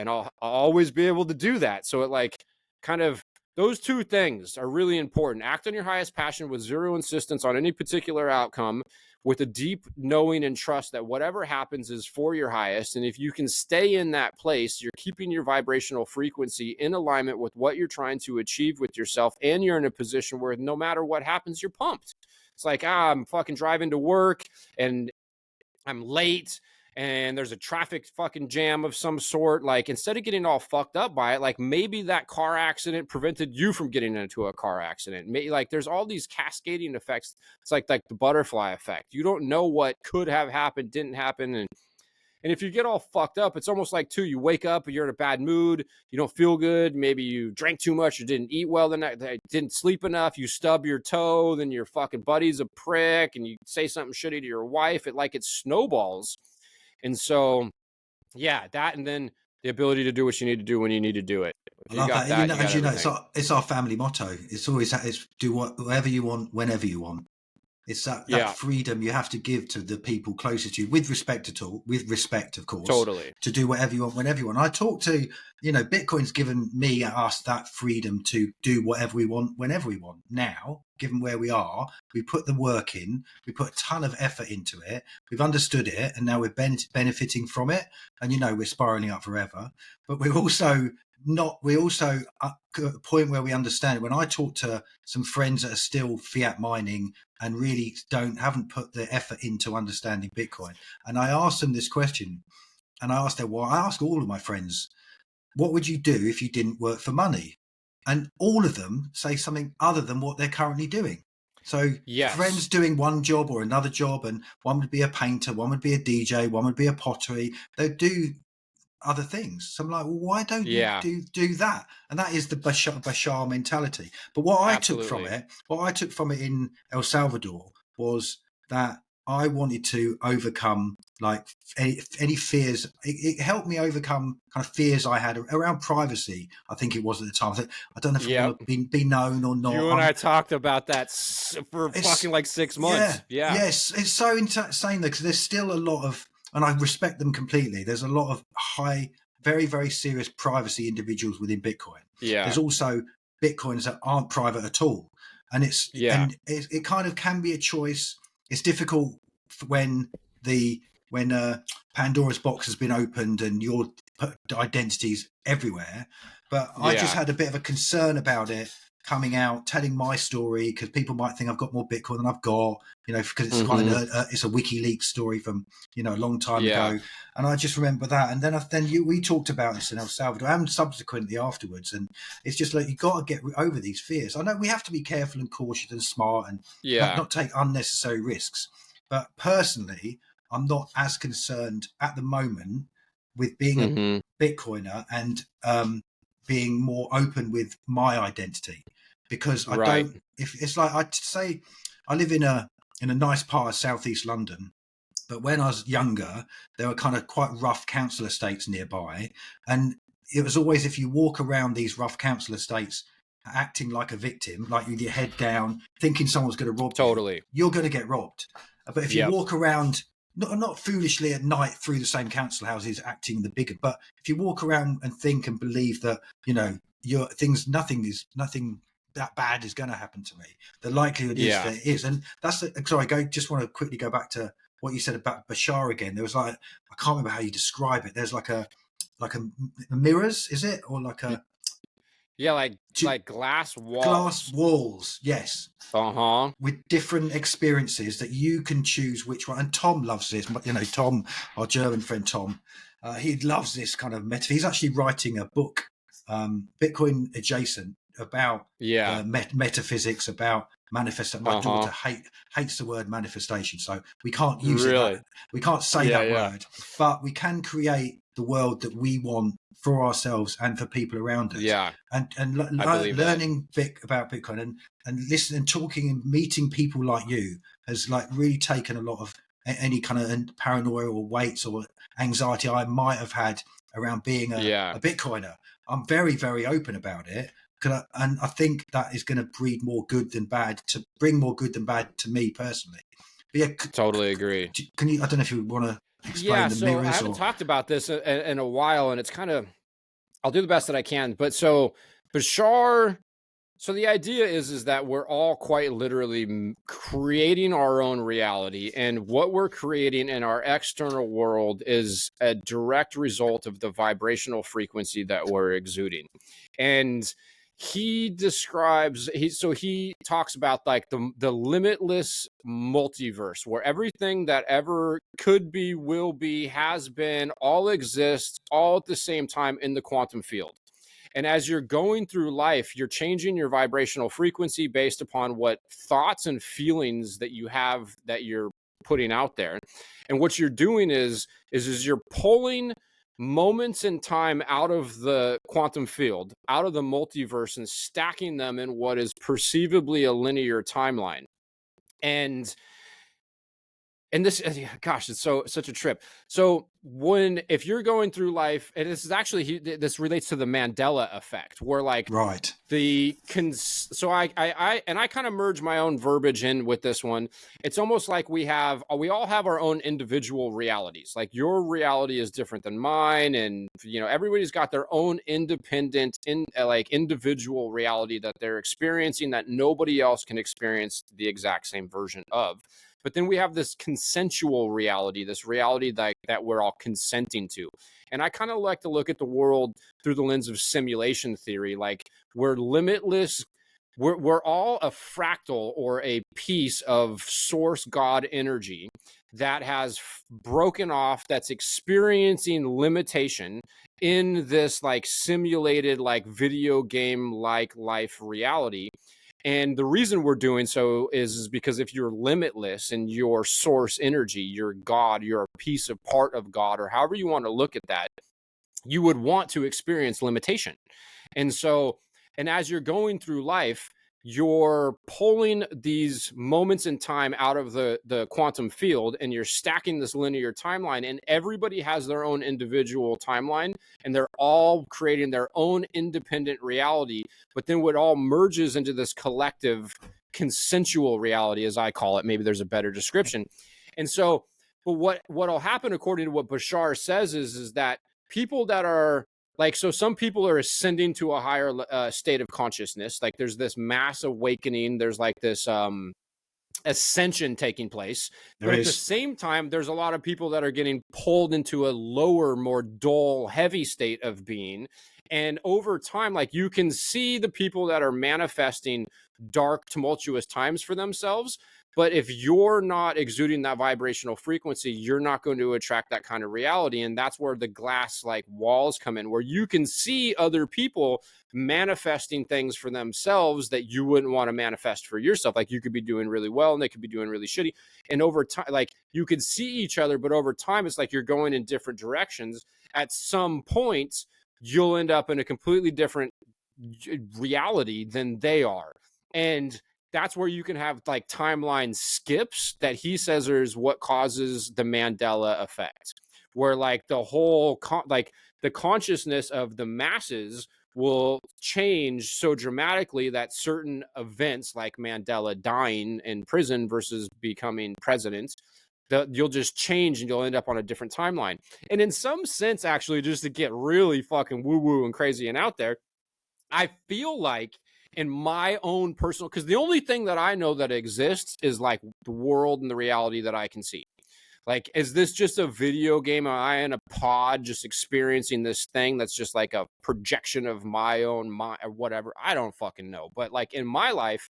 I'll always be able to do that. So it, like, kind of Those two things are really important. Act on your highest passion with zero insistence on any particular outcome, with a deep knowing and trust that whatever happens is for your highest. And if you can stay in that place, you're keeping your vibrational frequency in alignment with what you're trying to achieve with yourself. And you're in a position where no matter what happens, you're pumped. It's like, I'm fucking driving to work and I'm late and there's a traffic fucking jam of some sort. Like, instead of getting all fucked up by it, like, maybe that car accident prevented you from getting into a car accident. Maybe, like, there's all these cascading effects. It's like the butterfly effect. You don't know what could have happened, didn't happen. And if you get all fucked up, it's almost like, too, you wake up, you're in a bad mood, you don't feel good, maybe you drank too much, you didn't eat well the night, didn't sleep enough, you stub your toe, then your fucking buddy's a prick, and you say something shitty to your wife, it snowballs. And so, yeah, that, and then the ability to do what you need to do when you need to do it. I love that. As you know, it's our family motto. It's always do whatever you want, whenever you want. It's that freedom you have to give to the people closest to you, with respect, of course. Totally. To do whatever you want, whenever you want. I talk to, Bitcoin's given us that freedom to do whatever we want, whenever we want. Now, given where we are, we put the work in, we put a ton of effort into it, we've understood it, and now we're benefiting from it. And, we're spiraling up forever. But we're also at a point where we understand it. When I talk to some friends that are still fiat mining and really haven't put the effort into understanding Bitcoin, and I ask them this question, and I ask all of my friends, what would you do if you didn't work for money? And all of them say something other than what they're currently doing. So friends doing one job or another job, and one would be a painter, one would be a DJ, one would be a pottery. They'd do other things. So I'm like, well, why don't you do that? And that is the Bashar mentality. But what I took from it in El Salvador was that I wanted to overcome like any fears. It helped me overcome kind of fears I had around privacy. I think it was at the time. I don't know if I want to be known or not. You and I talked about that for fucking like 6 months. Yeah. Yes. It's so insane though, because there's still a lot of, and I respect them completely, there's a lot of high, very, very serious privacy individuals within Bitcoin. Yeah. There's also Bitcoins that aren't private at all. And it kind of can be a choice. It's difficult when Pandora's box has been opened and your identity's everywhere. But I just had a bit of a concern about it coming out, telling my story, because people might think I've got more Bitcoin than I've got, because it's quite it's a WikiLeaks story from, a long time ago. And I just remember that. And then we talked about this in El Salvador and subsequently afterwards. And it's just like, you got to get over these fears. I know we have to be careful and cautious and smart and not take unnecessary risks. But personally, I'm not as concerned at the moment with being a Bitcoiner and being more open with my identity, because I don't. If it's like I'd say, I live in a nice part of southeast London, but when I was younger, there were kind of quite rough council estates nearby, and it was always, if you walk around these rough council estates acting like a victim, like with your head down, thinking someone's going to rob you, you're going to get robbed. But if you walk around, not foolishly at night through the same council houses acting the bigger, but if you walk around and think and believe that, nothing that bad is going to happen to me, the likelihood is that it is. And that's just want to quickly go back to what you said about Bashar again. There was I can't remember how you describe it. There's like a mirrors, is it? Or like a... Yeah, like glass walls. Glass walls, yes. With different experiences that you can choose which one. And Tom loves this. Tom, our German friend Tom, he loves this kind of metaphor. He's actually writing a book, Bitcoin adjacent, about metaphysics, about manifestation. My daughter hates the word manifestation, so we can't use it. We can't say that word, but we can create the world that we want for ourselves and for people around us. And learning about Bitcoin and listening and talking and meeting people like you has like really taken a lot of any kind of paranoia or weights or anxiety I might have had around being a Bitcoiner. I'm very, very open about it. And I think that is going to breed more good than bad, to bring more good than bad to me personally. But totally agree. Can you? I don't know if you want to explain the mirrors. I haven't talked about this in a while, and it's kind of, I'll do the best that I can. But so Bashar So the idea is that we're all quite literally creating our own reality, and what we're creating in our external world is a direct result of the vibrational frequency that we're exuding. And he talks about like the limitless multiverse, where everything that ever could be, will be, has been, all exists all at the same time in the quantum field. And as you're going through life, you're changing your vibrational frequency based upon what thoughts and feelings that you have that you're putting out there. And what you're doing is you're pulling moments in time out of the quantum field, out of the multiverse, and stacking them in what is perceivably a linear timeline. And this, gosh, it's such a trip. So if you're going through life, and this is actually, this relates to the Mandela effect, where like Right. so I kind of merge my own verbiage in with this one. It's almost like we all have our own individual realities. Like your reality is different than mine, and everybody's got their own independent individual reality that they're experiencing that nobody else can experience the exact same version of. But then we have this consensual reality, this reality that we're all consenting to. And I kind of like to look at the world through the lens of simulation theory. Like we're limitless. We're all a fractal or a piece of source God energy that has broken off, that's experiencing limitation in this like simulated, like video game like life reality. And the reason we're doing so is because if you're limitless in your source energy, you're God, you're a piece of part of God, or however you want to look at that, you would want to experience limitation. And as you're going through life, you're pulling these moments in time out of the quantum field, and you're stacking this linear timeline, and everybody has their own individual timeline, and they're all creating their own independent reality. But then what all merges into this collective consensual reality, as I call it, maybe there's a better description. And so, but what'll happen, according to what Bashar says, is that people that are like, so some people are ascending to a higher state of consciousness. Like there's this mass awakening. There's like this ascension taking place. But at the same time, there's a lot of people that are getting pulled into a lower, more dull, heavy state of being. And over time, like you can see the people that are manifesting dark, tumultuous times for themselves. But if you're not exuding that vibrational frequency, you're not going to attract that kind of reality. And that's where the glass like walls come in, where you can see other people manifesting things for themselves that you wouldn't want to manifest for yourself. Like you could be doing really well and they could be doing really shitty. And over time, like you could see each other, but over time, it's like you're going in different directions. At some point, you'll end up in a completely different reality than they are. And that's where you can have like timeline skips that he says is what causes the Mandela effect, where like the whole the consciousness of the masses will change so dramatically that certain events like Mandela dying in prison versus becoming president, that you'll just change and you'll end up on a different timeline. And in some sense, actually, just to get really fucking woo-woo and crazy and out there, I feel like in my own personal, because the only thing that I know that exists is like the world and the reality that I can see. Like, is this just a video game? Am I in a pod just experiencing this thing that's just like a projection of my own mind or whatever? I don't fucking know. But like in my life,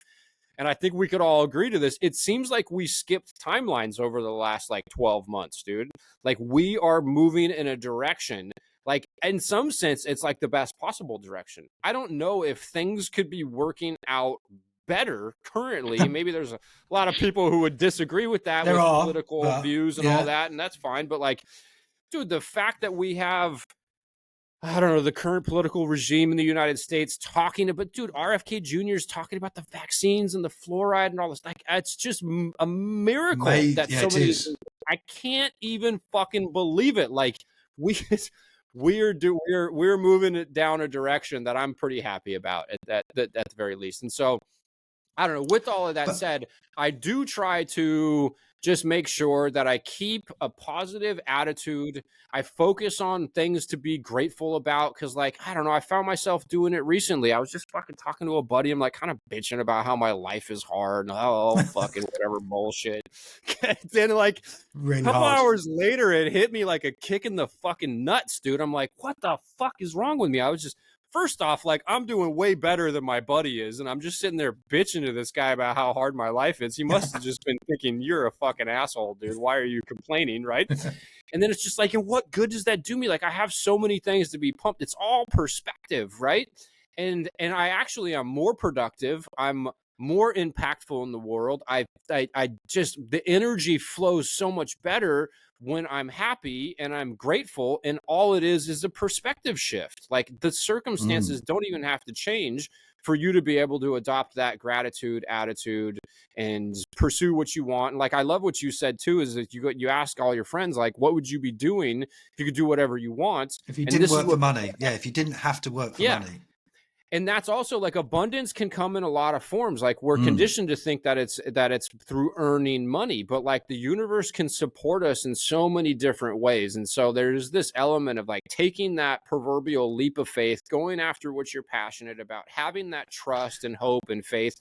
and I think we could all agree to this, it seems like we skipped timelines over the last like 12 months, dude. Like we are moving in a direction, like in some sense, it's like the best possible direction. I don't know if things could be working out better currently. Maybe there's a lot of people who would disagree with that, with political views and all that, and that's fine. But like, dude, the fact that we have, I don't know, the current political regime in the United States talking about, dude, RFK Jr. is talking about the vaccines and the fluoride and all this. Like, it's just a miracle that so many. I can't even fucking believe it. Like, we're moving it down a direction that I'm pretty happy about at the very least. And so, I don't know. With all of that said, I do try to just make sure that I keep a positive attitude. I focus on things to be grateful about. Cause like, I don't know, I found myself doing it recently. I was just fucking talking to a buddy. I'm like kind of bitching about how my life is hard and fucking whatever bullshit. Then like Really couple hard. hours later, it hit me like a kick in the fucking nuts, dude. I'm like, what the fuck is wrong with me? I was just, first off, like, I'm doing way better than my buddy is. And I'm just sitting there bitching to this guy about how hard my life is. He must have just been thinking, you're a fucking asshole, dude. Why are you complaining? Right. And then it's just like, and what good does that do me? Like, I have so many things to be pumped. It's all perspective, right? And I actually am more productive. I'm more impactful in the world. I just, the energy flows so much better when I'm happy and I'm grateful. And all it is a perspective shift. Like the circumstances don't even have to change for you to be able to adopt that gratitude attitude and pursue what you want. And like, I love what you said too, is that you ask all your friends, like, what would you be doing if you could do whatever you want? If you didn't work for money. Yeah. If you didn't have to work for money. And that's also like abundance can come in a lot of forms. Like we're conditioned to think that it's through earning money, but like the universe can support us in so many different ways. And so there's this element of like taking that proverbial leap of faith, going after what you're passionate about, having that trust and hope and faith.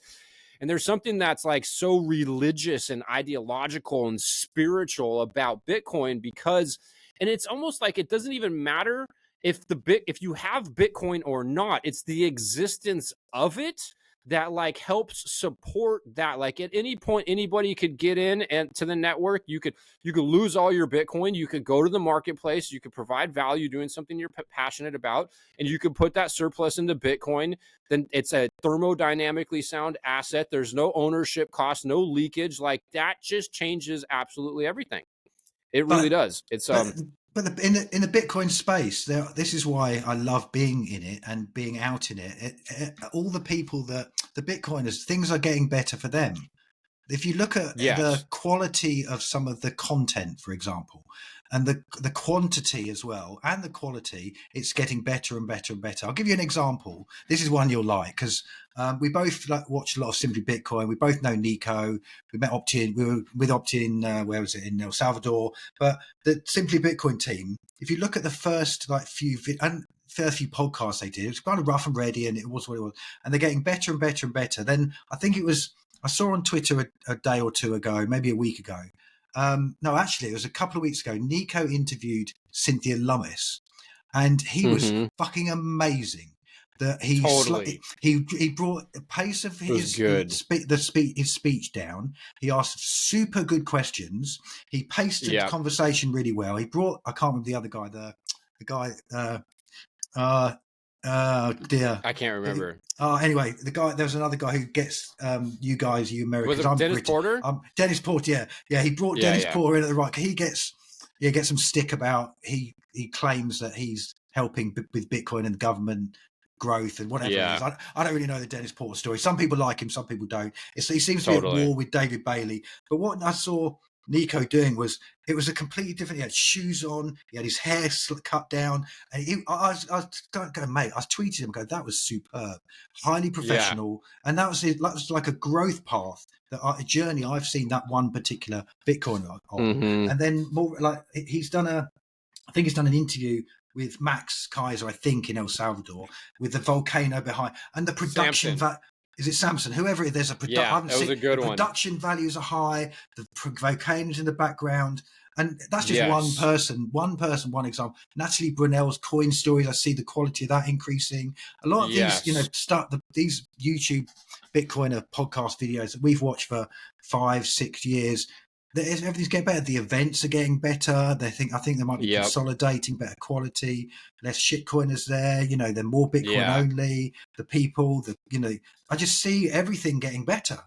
And there's something that's like so religious and ideological and spiritual about Bitcoin because, and it's almost like it doesn't even matter if you have Bitcoin or not, it's the existence of it that like helps support that. Like at any point, anybody could get in and to the network. You could lose all your Bitcoin. You could go to the marketplace. You could provide value doing something you're passionate about, and you could put that surplus into Bitcoin. Then it's a thermodynamically sound asset. There's no ownership cost, no leakage. Like that just changes absolutely everything. It really does. It's But in the Bitcoin space, this is why I love being in it and being out in it. All the people the Bitcoiners, things are getting better for them. If you look at the quality of some of the content, for example, and the quantity as well, and the quality, it's getting better and better and better. I'll give you an example. This is one you'll like because we both watch a lot of Simply Bitcoin. We both know Nico. We met Optin. We were with Optin. Where was it, in El Salvador? But the Simply Bitcoin team. If you look at the first few podcasts they did, it was kind of rough and ready, and it was what it was. And they're getting better and better and better. Then I think it was. I saw on Twitter a day or two ago, maybe a week ago. No, actually, it was a couple of weeks ago. Nico interviewed Cynthia Lummis, and he was fucking amazing. That he brought the pace of his speech down. He asked super good questions. He paced the conversation really well. He brought, I can't remember the other guy, the guy. Dear, I can't remember. Anyway, there was another guy who gets you Americans. Was it Dennis Porter? Dennis Porter, yeah. He brought Dennis Porter in at the right. He gets some stick about he claims that he's helping with Bitcoin and government growth and whatever it is. I don't really know the Dennis Porter story. Some people like him, some people don't. He seems to be at war with David Bailey. But what I saw Nico doing was a completely different. He had shoes on, he had his hair cut down, and I was going, mate. I tweeted him, go, that was superb, highly professional, and that was like a growth path, a journey I've seen that one particular Bitcoiner on, and then more like he's done I think he's done an interview with Max Kaiser, I think, in El Salvador, with the volcano behind and the production. Is it Samson? Whoever it is, there's a production. Yeah, that was a good one. Production values are high. The volcanoes in the background, and that's just one person, one example. Natalie Brunell's coin stories. I see the quality of that increasing. A lot of these, these YouTube Bitcoiner podcast videos that we've watched for 5-6 years. Everything's getting better. The events are getting better. I think they might be consolidating, better quality, less shitcoiners there. They're more Bitcoin only. The people, I just see everything getting better.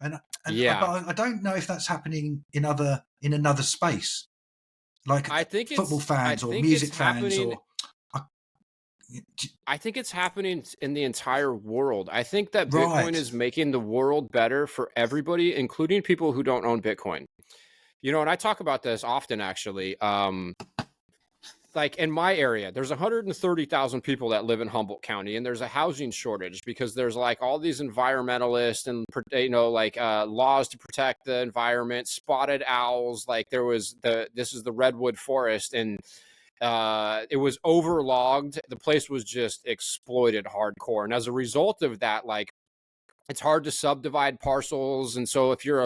But I don't know if that's happening in another space, like I think football fans or music fans or. I think it's happening in the entire world. I think that Bitcoin is making the world better for everybody, including people who don't own Bitcoin. And I talk about this often, actually. like in my area, there's 130,000 people that live in Humboldt County, and there's a housing shortage because there's like all these environmentalists and, you know, like laws to protect the environment, spotted owls. Like this is the redwood forest, and it was overlogged. The place was just exploited hardcore. And as a result of that, like, it's hard to subdivide parcels. And so if you're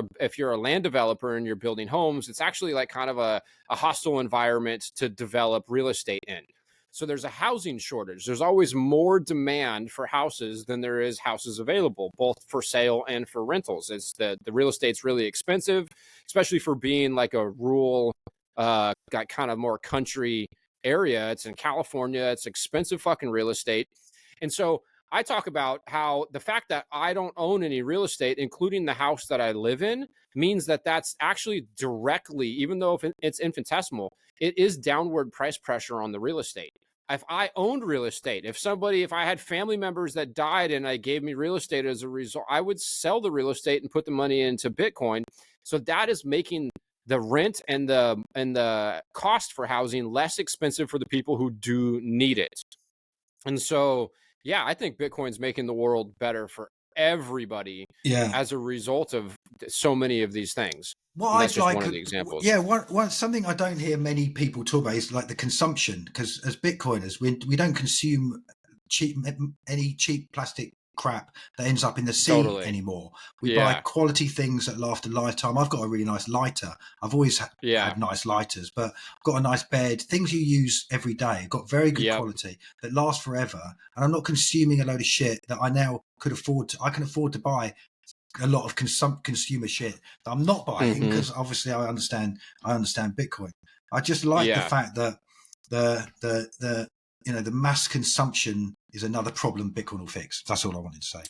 a land developer and you're building homes, it's actually like kind of a hostile environment to develop real estate in. So there's a housing shortage. There's always more demand for houses than there is houses available, both for sale and for rentals. It's the real estate's really expensive, especially for being like a rural, got kind of more country area. It's in California. It's expensive fucking real estate. And so I talk about how the fact that I don't own any real estate, including the house that I live in, means that that's actually directly, even though if it's infinitesimal, it is downward price pressure on the real estate. If I owned real estate, if I had family members that died and I gave me real estate as a result, I would sell the real estate and put the money into Bitcoin. So that is making the rent and the cost for housing less expensive for the people who do need it. And so, yeah, I think Bitcoin's making the world better for everybody as a result of so many of these things. Well, that's just one of the examples. Yeah, one something I don't hear many people talk about is like the consumption, because as Bitcoiners, we don't consume any cheap plastic crap that ends up in the sea anymore. We buy quality things that last a lifetime. I've got a really nice lighter. I've always had nice lighters, but I've got a nice bed. Things you use every day. I've got very good quality that last forever. And I'm not consuming a load of shit that I now could afford. I can afford to buy a lot of consumer shit that I'm not buying because obviously I understand Bitcoin. I just like the fact that the the mass consumption is another problem Bitcoin will fix. That's all I wanted to say.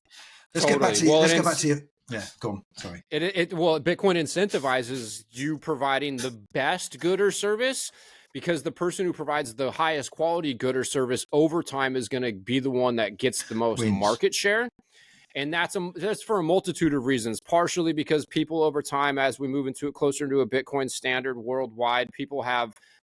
Let's get back to you. Yeah, go on. Sorry. Bitcoin incentivizes you providing the best good or service, because the person who provides the highest quality good or service over time is going to be the one that gets the most market share. And that's for a multitude of reasons, partially because people over time, as we move closer to a Bitcoin standard worldwide,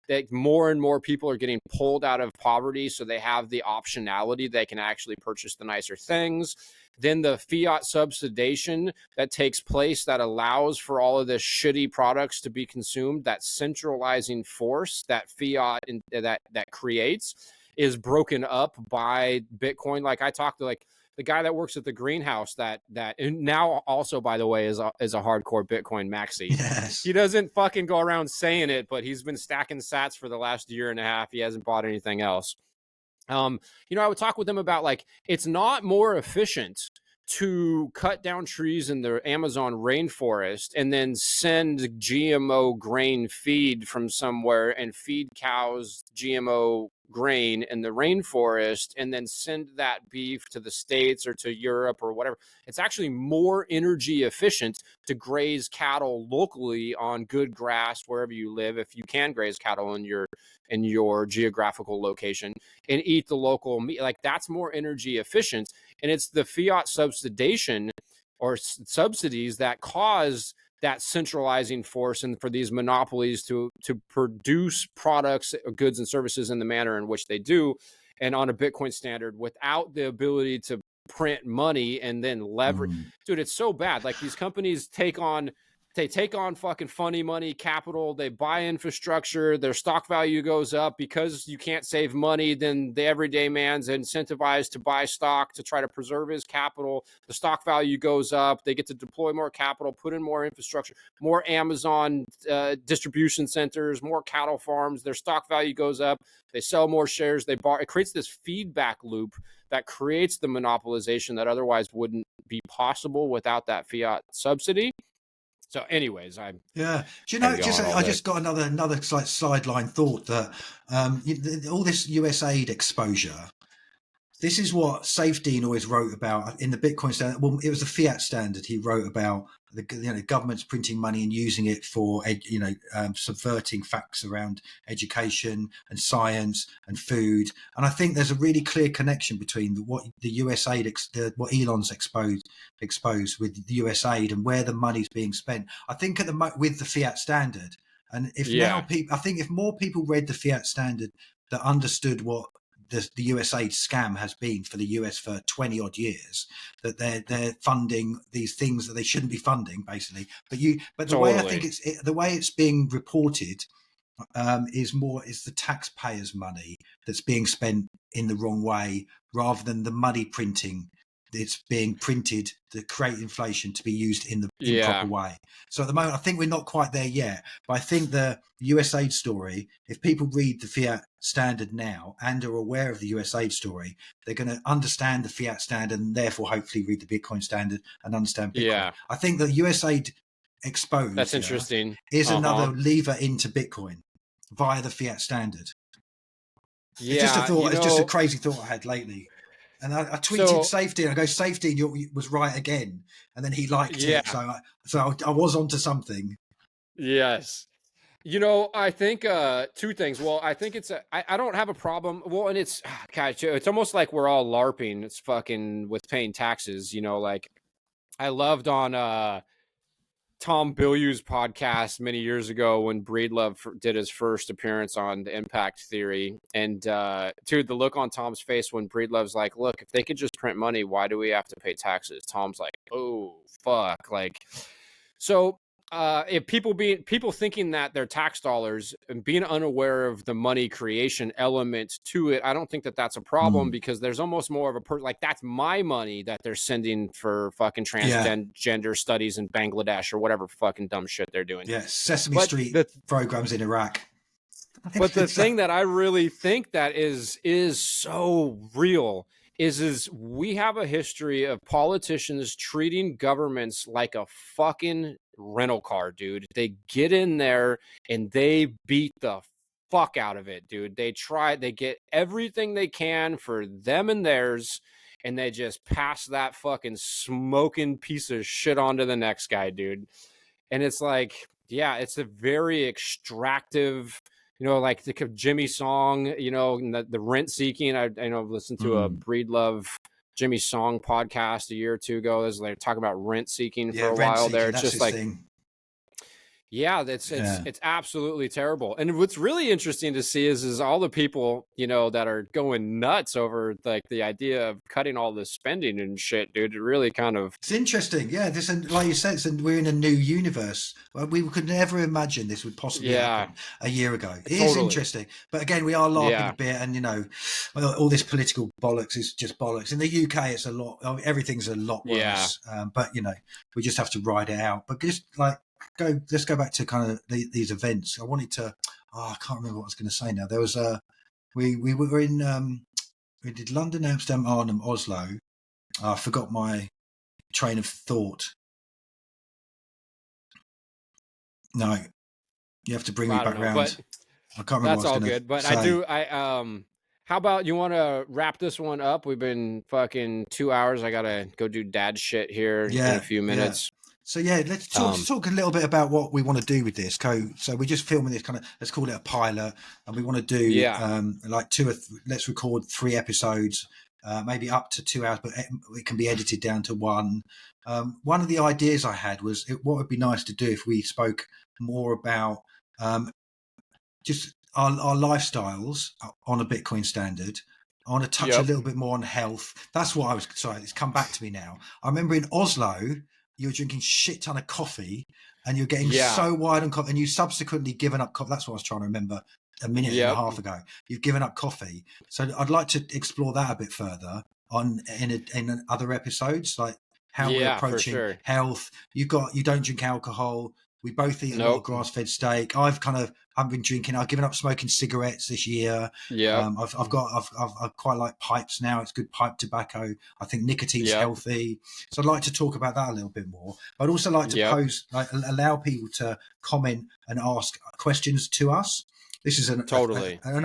that more and more people are getting pulled out of poverty. So they have the optionality. They can actually purchase the nicer things. Then the fiat subsidization that takes place that allows for all of this shitty products to be consumed, that centralizing force that fiat that creates is broken up by Bitcoin. Like I talked to the guy that works at the greenhouse that and now also, by the way, is a hardcore Bitcoin maxi. Yes. He doesn't fucking go around saying it, but he's been stacking sats for the last year and a half. He hasn't bought anything else. I would talk with them about it's not more efficient to cut down trees in the Amazon rainforest and then send GMO grain feed from somewhere and feed cows GMO grain in the rainforest and then send that beef to the States or to Europe or whatever. It's actually more energy efficient to graze cattle locally on good grass wherever you live, if you can graze cattle in your geographical location, and eat the local meat. That's more energy efficient. And it's the fiat subsidization or subsidies that cause that centralizing force and for these monopolies to produce products, goods, and services in the manner in which they do, and on a Bitcoin standard without the ability to print money and then leverage. Dude, it's so bad. These companies take on fucking funny money capital. They buy infrastructure. Their stock value goes up because you can't save money. Then the everyday man's incentivized to buy stock to try to preserve his capital. The stock value goes up. They get to deploy more capital, put in more infrastructure, more Amazon distribution centers, more cattle farms. Their stock value goes up. They sell more shares. They borrow. It creates this feedback loop that creates the monopolization that otherwise wouldn't be possible without that fiat subsidy. So anyways, I just got another sideline thought that all this US aid exposure, this is what Safedine always wrote about in the Bitcoin standard. Well, it was the fiat standard. He wrote about the government's printing money and using it for subverting facts around education and science and food. And I think there's a really clear connection between what the US aid, what Elon's exposed with the US aid and where the money's being spent. I think with the fiat standard, and if more people read the fiat standard that understood what the USAID scam has been for the US for 20 odd years, that they're funding these things that they shouldn't be funding, basically. But the way I think the way it's being reported is the taxpayers' money that's being spent in the wrong way, rather than the money printing. It's being printed to create inflation to be used in the improper way. So at the moment, I think we're not quite there yet. But I think the USAID story, if people read the fiat standard now and are aware of the USAID story, they're going to understand the fiat standard and therefore hopefully read the Bitcoin standard and understand Bitcoin. Yeah. I think the USAID exposure That's interesting. is another lever into Bitcoin via the fiat standard. Yeah, it's just a thought. It's just a crazy thought I had lately. And I tweeted safety, and I go, safety, and you was right again. And then he liked it. So I was onto something. Yes. I think two things. Well, I think I don't have a problem. Well, and it's, gosh, it's almost like we're all LARPing. It's fucking with paying taxes, like I loved on Tom Bilyeu's podcast many years ago when Breedlove did his first appearance on the Impact Theory. And dude, the look on Tom's face when Breedlove's like, look, if they could just print money, why do we have to pay taxes? Tom's like, oh, fuck. Like, so if people thinking that they're tax dollars and being unaware of the money creation element to it, I don't think that that's a problem, because there's almost more of a like, that's my money that they're sending for fucking transgender studies in Bangladesh or whatever fucking dumb shit they're doing. Yeah, Sesame Street programs in Iraq. But the thing that I really think that is so real is we have a history of politicians treating governments like a fucking rental car, dude. They get in there and they beat the fuck out of it, dude. They get everything they can for them and theirs, and they just pass that fucking smoking piece of shit on to the next guy, dude. And it's like, yeah, it's a very extractive, like the Jimmy song, the rent seeking. I listened to a Breedlove Jimmy Song podcast a year or two ago. They're talking about rent seeking for a while there. It's just like, yeah, it's absolutely terrible. And what's really interesting to see is all the people, that are going nuts over like the idea of cutting all this spending and shit, dude. It really kind of, it's interesting. Yeah. This, like you said, we're in a new universe. We could never imagine this would possibly happen a year ago. It is interesting. But again, we are LARPing a bit, and all this political bollocks is just bollocks. In the UK, it's a lot, everything's a lot worse. But we just have to ride it out. But just like, let's go back to kind of these events. I wanted to, I can't remember what I was going to say now. There was we were in, we did London, Amsterdam, Arnhem, Oslo. I forgot my train of thought. No, you have to bring me back round. I can't remember. That's all good. But say. How about you want to wrap this one up? We've been fucking 2 hours. I got to go do dad shit here in a few minutes. So let's talk a little bit about what we want to do with this. So we're just filming this kind of, let's call it a pilot, and we want to do like let's record 3 episodes, maybe up to 2 hours, but it can be edited down to 1. One of the ideas I had was what would be nice to do if we spoke more about just our lifestyles on a Bitcoin standard. I want to touch a little bit more on health. That's what I was, sorry, it's come back to me now. I remember in Oslo, you were drinking shit ton of coffee and you're getting so wide on coffee, and you subsequently given up coffee. That's what I was trying to remember a minute and a half ago. You've given up coffee. So I'd like to explore that a bit further in other episodes, like how we're approaching health. You don't drink alcohol. We both eat a lot of grass-fed steak. I've been drinking. I've given up smoking cigarettes this year. Yeah. I've quite like pipes now. It's good pipe tobacco. I think nicotine's healthy. So I'd like to talk about that a little bit more. I'd also like to allow people to comment and ask questions to us. This is an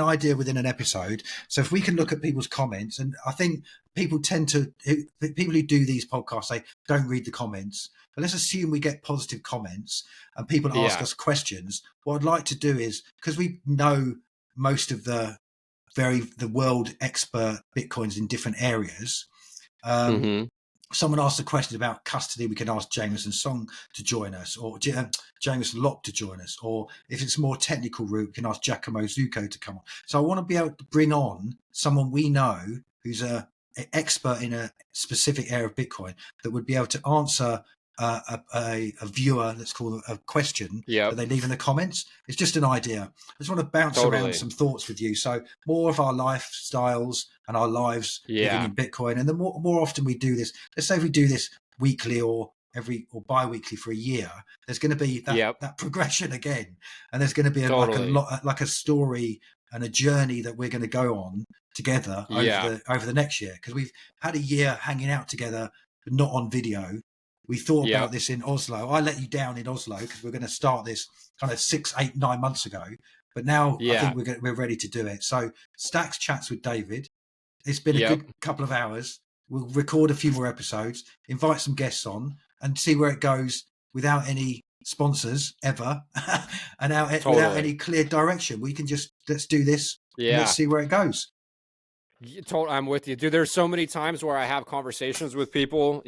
idea within an episode. So if we can look at people's comments, and I think people who do these podcasts, they don't read the comments. But let's assume we get positive comments and people ask us questions. What I'd like to do is, because we know most of the world expert Bitcoins in different areas, someone asked a question about custody, we can ask Jameson Song to join us, or Jameson Locke to join us, or if it's a more technical route, we can ask Giacomo Zucco to come on. So I want to be able to bring on someone we know who's an expert in a specific area of Bitcoin that would be able to answer a viewer, let's call it a question that they leave in the comments. It's just an idea. I just want to bounce around some thoughts with you. So more of our lifestyles and our lives living in Bitcoin. And the more often we do this, let's say if we do this weekly or bi-weekly for a year, there's going to be that progression again. And there's going to be like a story and a journey that we're going to go on together over the next year. Because we've had a year hanging out together, but not on video. We thought about this in Oslo. I let you down in Oslo because we're going to start this kind of 6, 8, 9 months ago. But now I think we're ready to do it. So Stacks Chats with David. It's been a good couple of hours. We'll record a few more episodes, invite some guests on, and see where it goes without any sponsors ever, and without any clear direction. We can just let's do this. And let's see where it goes. I'm with you, dude. There's so many times where I have conversations with people,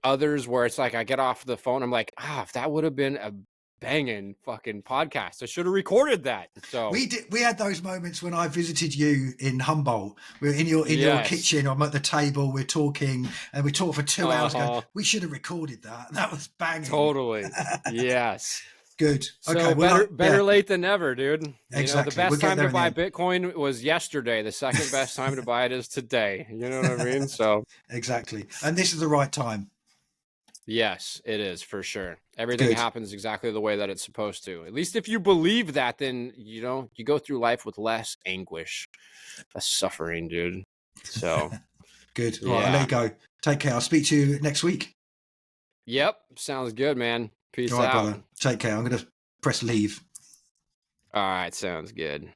others, where it's like I get off the phone, I'm like, if that would have been a banging fucking podcast, I should have recorded that. So we had those moments when I visited you in Humboldt. We were in your kitchen. I'm at the table. We're talking, and we talked for 2 hours. We should have recorded that. That was banging. Totally. Yes. Good. So okay. Better late than never, dude. Exactly. The best time to buy Bitcoin was yesterday. The second best time to buy it is today. You know what I mean? So exactly. And this is the right time. Yes, it is, for sure. Everything happens exactly the way that it's supposed to. At least if you believe that, then you go through life with less anguish, less suffering, dude. So good. All right, I'll let you go. Take care. I'll speak to you next week. Yep. Sounds good, man. Peace out. Brother. Take care. I'm going to press leave. All right. Sounds good.